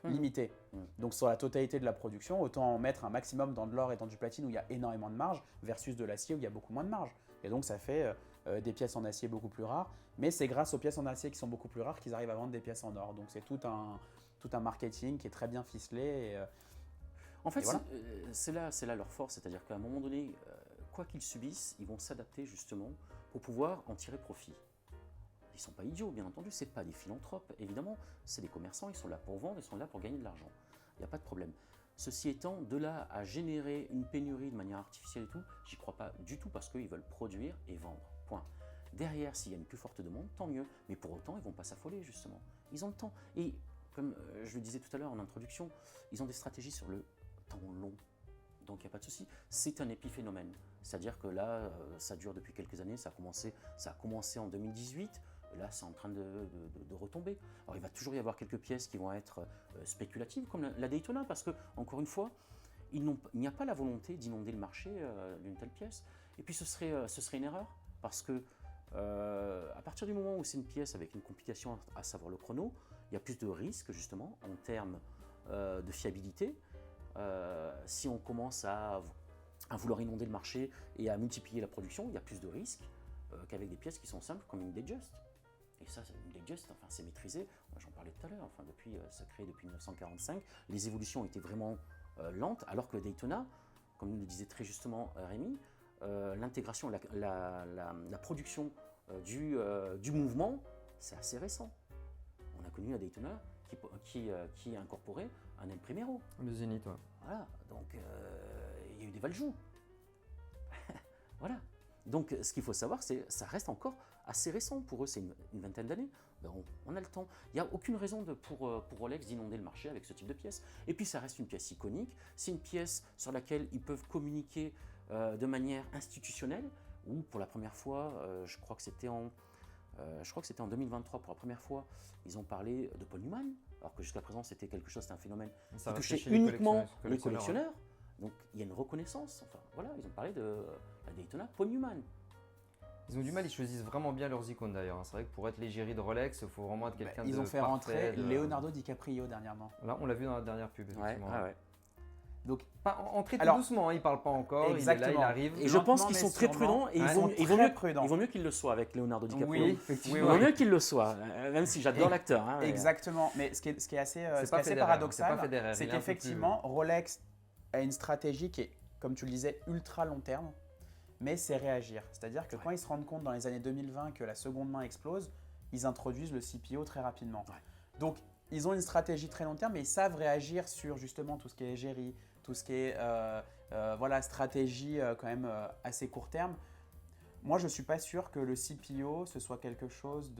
limitée. Donc sur la totalité de la production, autant en mettre un maximum dans de l'or et dans du platine où il y a énormément de marge, versus de l'acier où il y a beaucoup moins de marge. Et donc ça fait des pièces en acier beaucoup plus rares, mais c'est grâce aux pièces en acier qui sont beaucoup plus rares qu'ils arrivent à vendre des pièces en or. Donc c'est tout un marketing qui est très bien ficelé. En fait, c'est là leur force, c'est-à-dire qu'à un moment donné, quoi qu'ils subissent, ils vont s'adapter justement pour pouvoir en tirer profit. Ils ne sont pas idiots, bien entendu, ce n'est pas des philanthropes, évidemment, c'est des commerçants, ils sont là pour vendre, ils sont là pour gagner de l'argent. Il n'y a pas de problème. Ceci étant, de là à générer une pénurie de manière artificielle et tout, j'y crois pas du tout parce qu'ils veulent produire et vendre. Point. Derrière, s'il y a une plus forte demande, tant mieux. Mais pour autant, ils ne vont pas s'affoler, justement. Ils ont le temps. Et comme je le disais tout à l'heure en introduction, ils ont des stratégies sur le temps long. Donc, il n'y a pas de souci. C'est un épiphénomène. C'est-à-dire que là, ça dure depuis quelques années. Ça a commencé en 2018. Là, c'est en train de retomber. Alors, il va toujours y avoir quelques pièces qui vont être spéculatives, comme la Daytona, parce que, encore une fois, il n'y a pas la volonté d'inonder le marché d'une telle pièce. Et puis, ce serait une erreur, parce que à partir du moment où c'est une pièce avec une complication, à savoir le chrono, il y a plus de risques, justement, en termes de fiabilité. Si on commence à vouloir inonder le marché et à multiplier la production, il y a plus de risques qu'avec des pièces qui sont simples, comme une Datejust. Et ça, une Datejust, enfin, c'est maîtrisé. J'en parlais tout à l'heure. Enfin, ça créé depuis 1945. Les évolutions ont été vraiment lentes, alors que Daytona, comme nous le disait très justement Rémi, l'intégration, la production du mouvement, c'est assez récent. On a connu la Daytona qui incorporait un El Primero. Le Zénith, ouais. Voilà, donc il y a eu des Valjoux. Voilà. Donc, ce qu'il faut savoir, c'est que ça reste encore assez récent pour eux, c'est une vingtaine d'années. Ben, on a le temps. Il n'y a aucune raison pour Rolex d'inonder le marché avec ce type de pièce. Et puis, ça reste une pièce iconique. C'est une pièce sur laquelle ils peuvent communiquer de manière institutionnelle, ou pour la première fois, je crois que c'était en 2023, pour la première fois, ils ont parlé de Paul Newman, alors que jusqu'à présent, c'était quelque chose, c'était un phénomène qui touchait uniquement les collectionneurs. Donc, il y a une reconnaissance. Enfin, voilà, ils ont parlé de la Daytona Paul Newman. Ils ont du mal, ils choisissent vraiment bien leurs icônes d'ailleurs. C'est vrai que pour être l'égérie de Rolex, il faut vraiment être quelqu'un de Ils ont fait parfait, rentrer de- Leonardo DiCaprio dernièrement. Là, on l'a vu dans la dernière pub, effectivement. Ouais. Donc, Entrer tout Alors, doucement, il parle pas encore, exactement. il est là, il arrive. Et je pense Lentement, qu'ils mais sont très sûrement. prudents et Ouais. il vaut mieux qu'ils le soient avec Leonardo DiCaprio. Oui, effectivement. Il vaut mieux qu'il le soit, même si j'adore l'acteur. hein, mais- exactement. Mais ce qui est assez, C'est ce qui pas est assez Federer, paradoxal, c'est pas Federer, c'est il est un peu qu'effectivement, Rolex a une stratégie qui est, comme tu le disais, ultra long terme, mais c'est réagir. C'est-à-dire que quand ils se rendent compte dans les années 2020 que la seconde main explose, ils introduisent le CPO très rapidement. Ouais. Donc, ils ont une stratégie très long terme, mais ils savent réagir sur justement tout ce qui est égérie, tout ce qui est stratégie quand même assez court terme. Moi, je ne suis pas sûr que le CPO, ce soit quelque chose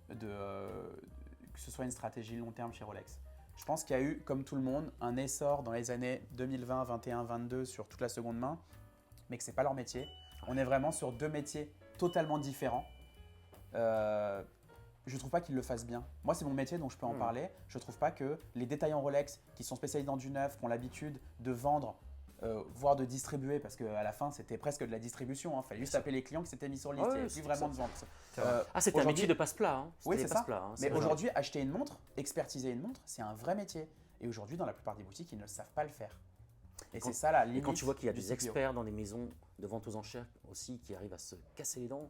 que ce soit une stratégie long terme chez Rolex. Je pense qu'il y a eu, comme tout le monde, un essor dans les années 2020, 21, 22 sur toute la seconde main, mais que ce n'est pas leur métier. On est vraiment sur deux métiers totalement différents. Je ne trouve pas qu'ils le fassent bien. Moi, c'est mon métier, donc je peux en parler. Je ne trouve pas que les détaillants Rolex qui sont spécialisés dans du neuf, qui ont l'habitude de vendre, voire de distribuer, parce qu'à la fin, c'était presque de la distribution. Il fallait juste appeler les clients qui s'étaient mis sur liste. Ouais, il n'y avait c'est plus vraiment de vente. C'était un aujourd'hui- métier de passe-plat. Hein. Oui, C'était c'est ça. passe-plat, hein. Mais C'est aujourd'hui, acheter une montre, expertiser une montre, c'est un vrai métier. Et aujourd'hui, dans la plupart des boutiques, ils ne savent pas le faire. Et c'est ça la limite. Et quand tu vois qu'il y a du des CPO. experts dans des maisons de vente aux enchères aussi qui arrivent à se casser les dents,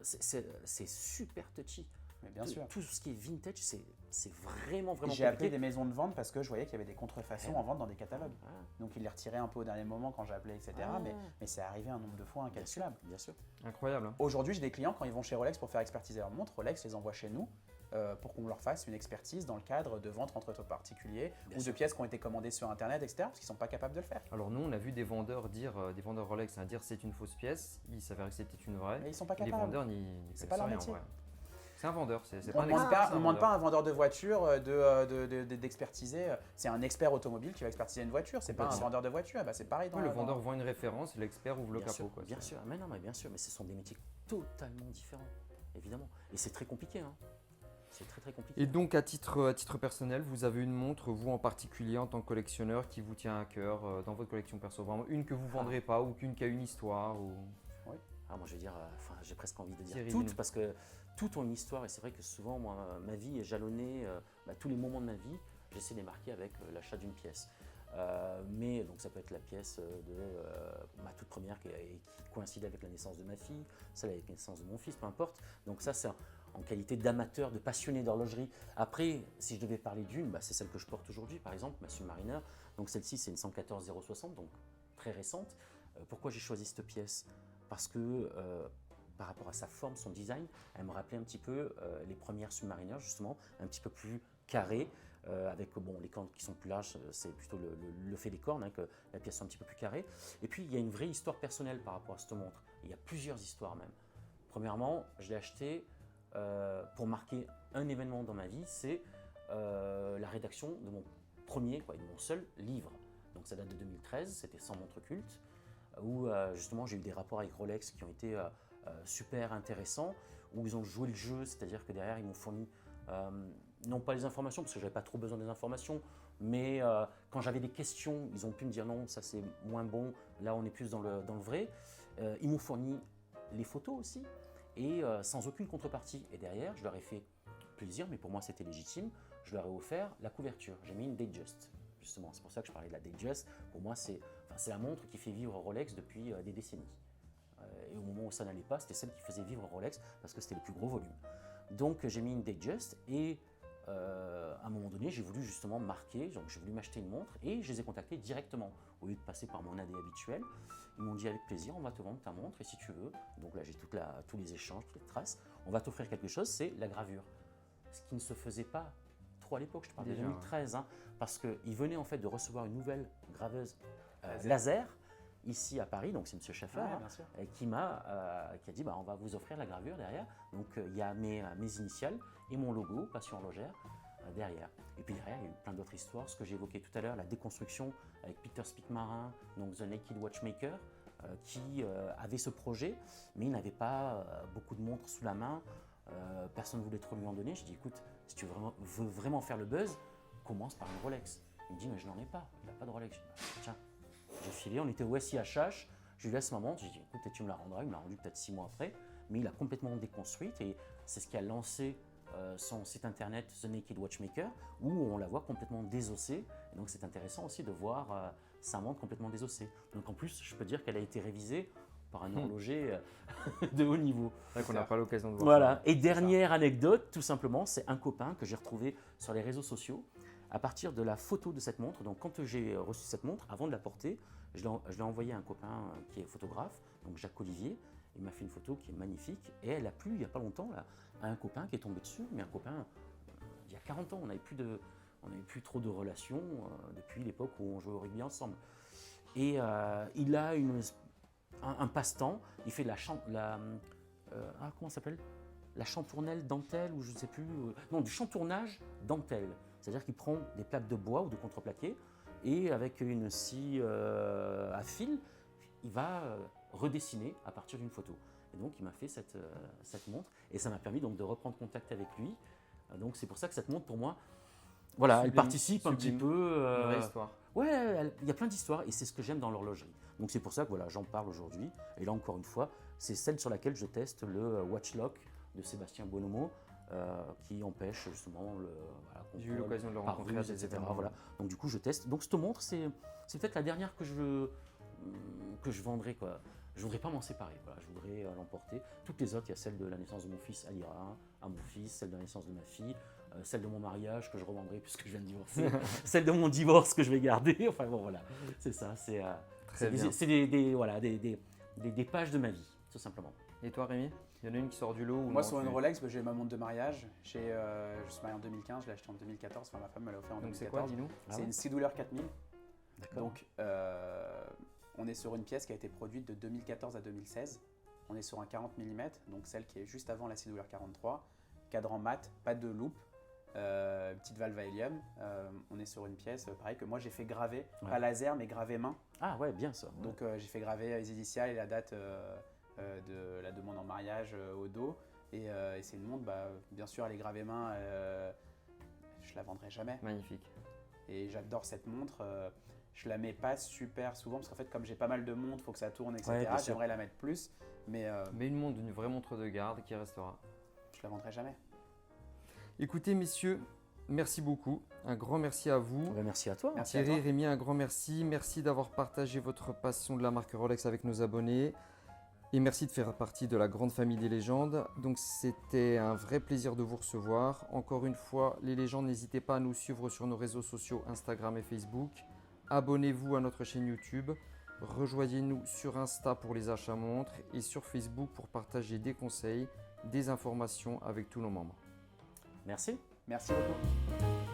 c'est super touchy. Mais bien sûr. Tout ce qui est vintage, c'est vraiment J'ai appelé compliqué. des maisons de vente parce que je voyais qu'il y avait des contrefaçons en vente dans des catalogues. Ah, Donc ils les retiraient un peu au dernier moment quand j'ai appelé, etc. Ah. Mais c'est arrivé un nombre de fois incalculable. bien sûr. Incroyable. Hein. Aujourd'hui, j'ai des clients, quand ils vont chez Rolex pour faire expertiser leur montre, Rolex les envoie chez nous pour qu'on leur fasse une expertise dans le cadre de vente entre particuliers Bien ou sûr. de pièces qui ont été commandées sur Internet, etc. Parce qu'ils ne sont pas capables de le faire. Alors nous, on a vu des vendeurs des vendeurs Rolex dire c'est une fausse pièce, il s'avère que c'était une vraie. Mais ils ne sont pas Et les capables. vendeurs n'y C'est connaissent pas leur rien, métier. ouais. C'est un vendeur, c'est On pas un ne expert. demande c'est un pas à vendeur. un vendeur de voiture d'expertiser. C'est un expert automobile qui va expertiser une voiture. C'est pas un Complètement. vendeur de voiture. Bah, c'est pareil dans Oui, le dans- vendeur vend une référence, l'expert ouvre le Bien capot. sûr, Quoi. bien sûr. Mais non, mais bien sûr, mais ce sont des métiers totalement différents, évidemment. Et c'est très compliqué. Hein. C'est très très compliqué. Et donc, à titre personnel, vous avez une montre, vous en particulier, en tant que collectionneur, qui vous tient à cœur dans votre collection perso. Vraiment une que vous ne vendrez pas ou qu'une qui a une histoire ou... Ah, moi, je veux dire, j'ai presque envie de dire Thierry, toutes, dis-nous. parce que toutes ont une histoire. Et c'est vrai que souvent, moi, ma vie est jalonnée, tous les moments de ma vie, j'essaie de les marquer avec l'achat d'une pièce. Mais donc ça peut être la pièce de ma toute première qui coïncide avec la naissance de ma fille, celle avec la naissance de mon fils, peu importe. Donc ça, c'est en qualité d'amateur, de passionné d'horlogerie. Après, si je devais parler d'une, c'est celle que je porte aujourd'hui, par exemple, ma Submariner. Donc celle-ci, c'est une 114-060, donc très récente. Pourquoi j'ai choisi cette pièce? Parce que par rapport à sa forme, son design, elle me rappelait un petit peu les premières Submariner, justement, un petit peu plus carrées. Avec les cornes qui sont plus larges, c'est plutôt le fait des cornes, que la pièce soit un petit peu plus carrée. Et puis il y a une vraie histoire personnelle par rapport à cette montre. Il y a plusieurs histoires même. Premièrement, je l'ai acheté pour marquer un événement dans ma vie, c'est la rédaction de mon premier, de mon seul livre. Donc ça date de 2013, c'était 100 montres cultes, où justement j'ai eu des rapports avec Rolex qui ont été super intéressants, où ils ont joué le jeu, c'est-à-dire que derrière ils m'ont fourni non pas les informations, parce que je n'avais pas trop besoin des informations, mais quand j'avais des questions, ils ont pu me dire non, ça c'est moins bon, là on est plus dans le vrai. Ils m'ont fourni les photos aussi, et sans aucune contrepartie. Et derrière, je leur ai fait plaisir, mais pour moi c'était légitime, je leur ai offert la couverture. J'ai mis une Datejust, justement, c'est pour ça que je parlais de la Datejust. Pour moi, c'est la montre qui fait vivre Rolex depuis des décennies. Et au moment où ça n'allait pas, c'était celle qui faisait vivre Rolex, parce que c'était le plus gros volume. Donc j'ai mis une Datejust, et à un moment donné, j'ai voulu justement marquer, donc j'ai voulu m'acheter une montre et je les ai contactés directement. Au lieu de passer par mon AD habituel, ils m'ont dit avec plaisir, on va te vendre ta montre et si tu veux, donc là j'ai tous les échanges, toutes les traces, on va t'offrir quelque chose, c'est la gravure. Ce qui ne se faisait pas trop à l'époque, je te parle de Déjà, 2013, parce qu'ils venaient en fait de recevoir une nouvelle graveuse laser ici à Paris, donc c'est M. Schaffer, Ouais, bien sûr. qui a dit on va vous offrir la gravure derrière. Donc il y a mes initiales et mon logo, Passion Horlogère, derrière. Et puis derrière, il y a eu plein d'autres histoires, ce que j'ai évoqué tout à l'heure, la déconstruction avec Peter Spickmarin, donc The Naked Watchmaker, qui avait ce projet, mais il n'avait pas beaucoup de montres sous la main. Personne ne voulait trop lui en donner. Je dis écoute, si tu veux vraiment faire le buzz, commence par une Rolex. Il me dit mais je n'en ai pas, il n'a pas de Rolex. Je dis, tiens, j'ai filé, on était au SIHH, je lui laisse ma montre, je lui dis écoute, tu me la rendras. Il me l'a rendue peut-être 6 mois après, mais il a complètement déconstruite et c'est ce qui a lancé son site internet The Naked Watchmaker, où on la voit complètement désossée. Et donc c'est intéressant aussi de voir sa montre complètement désossée. Donc en plus, je peux dire qu'elle a été révisée par un horloger de haut niveau. C'est vrai qu'on n'a pas l'occasion de voir Voilà. ça. Et dernière anecdote, tout simplement, c'est un copain que j'ai retrouvé sur les réseaux sociaux à partir de la photo de cette montre. Donc quand j'ai reçu cette montre, avant de la porter, je l'ai envoyé à un copain qui est photographe, donc Jacques Olivier. Il m'a fait une photo qui est magnifique et elle a plu il n'y a pas longtemps là, à un copain qui est tombé dessus, mais un copain, il y a 40 ans, on n'avait plus trop de relations depuis l'époque où on jouait au rugby ensemble. Et il a un passe-temps, il fait comment ça s'appelle ? La chantournelle dentelle, ou je ne sais plus, non, du chantournage dentelle. C'est-à-dire qu'il prend des plaques de bois ou de contreplaqué et avec une scie à fil, il va redessiner à partir d'une photo. Et donc il m'a fait cette montre et ça m'a permis donc de reprendre contact avec lui. Donc c'est pour ça que cette montre pour moi, voilà, Sublime, elle participe un petit sublime. peu. Une vraie histoire. Ouais, il y a plein d'histoires et c'est ce que j'aime dans l'horlogerie. Donc c'est pour ça que voilà, j'en parle aujourd'hui. Et là encore une fois, c'est celle sur laquelle je teste le Watch Lock de Sébastien Bonomo qui empêche justement le J'ai eu l'occasion de le par rencontrer à ruse, des etc. événements. Voilà. Donc du coup, je teste. Donc cette montre, c'est peut-être la dernière que je vendrai quoi. Je voudrais pas m'en séparer. Voilà. Je voudrais l'emporter. Toutes les autres, il y a celle de la naissance de mon fils Alira, à mon fils, celle de la naissance de ma fille, celle de mon mariage que je revendrai puisque je viens de divorcer, celle de mon divorce que je vais garder. Enfin bon, voilà, c'est ça. Très bien. C'est des pages de ma vie, tout simplement. Et toi, Rémi, il y en a une qui sort du lot ou Moi, non, sur une tu- Rolex, j'ai ma montre de mariage. Je suis marié en 2015, je l'ai acheté en 2014. Enfin, ma femme me l'a offert en Donc c'est 2014. quoi, dis-nous Ah C'est ouais. une Sidouler 4000. D'accord. Donc, on est sur une pièce qui a été produite de 2014 à 2016. On est sur un 40 mm, donc celle qui est juste avant la Sidouler 43. Cadran mat, pas de loupe, petite valve à hélium. On est sur une pièce, pareil, que moi j'ai fait graver, Ouais. pas laser, mais graver main. Ah ouais, bien ça. Ouais. Donc j'ai fait graver les initiales et la date de la demande en mariage au dos. Et c'est une montre, bien sûr, elle est gravée main, je la vendrai jamais. Magnifique. Et j'adore cette montre. Je la mets pas super souvent parce qu'en fait, comme j'ai pas mal de montres, il faut que ça tourne, etc. Ouais, bien sûr. J'aimerais la mettre plus, mais Mais une vraie montre de garde qui restera. je la vendrai jamais. Écoutez, messieurs, merci beaucoup. Un grand merci à vous. Ouais, merci à toi. Merci à Thierry, toi. Rémi, un grand merci. Merci d'avoir partagé votre passion de la marque Rolex avec nos abonnés. Et merci de faire partie de la grande famille des légendes. Donc c'était un vrai plaisir de vous recevoir. Encore une fois, les légendes, n'hésitez pas à nous suivre sur nos réseaux sociaux Instagram et Facebook. Abonnez-vous à notre chaîne YouTube. Rejoignez-nous sur Insta pour les achats montres et sur Facebook pour partager des conseils, des informations avec tous nos membres. Merci. Merci beaucoup.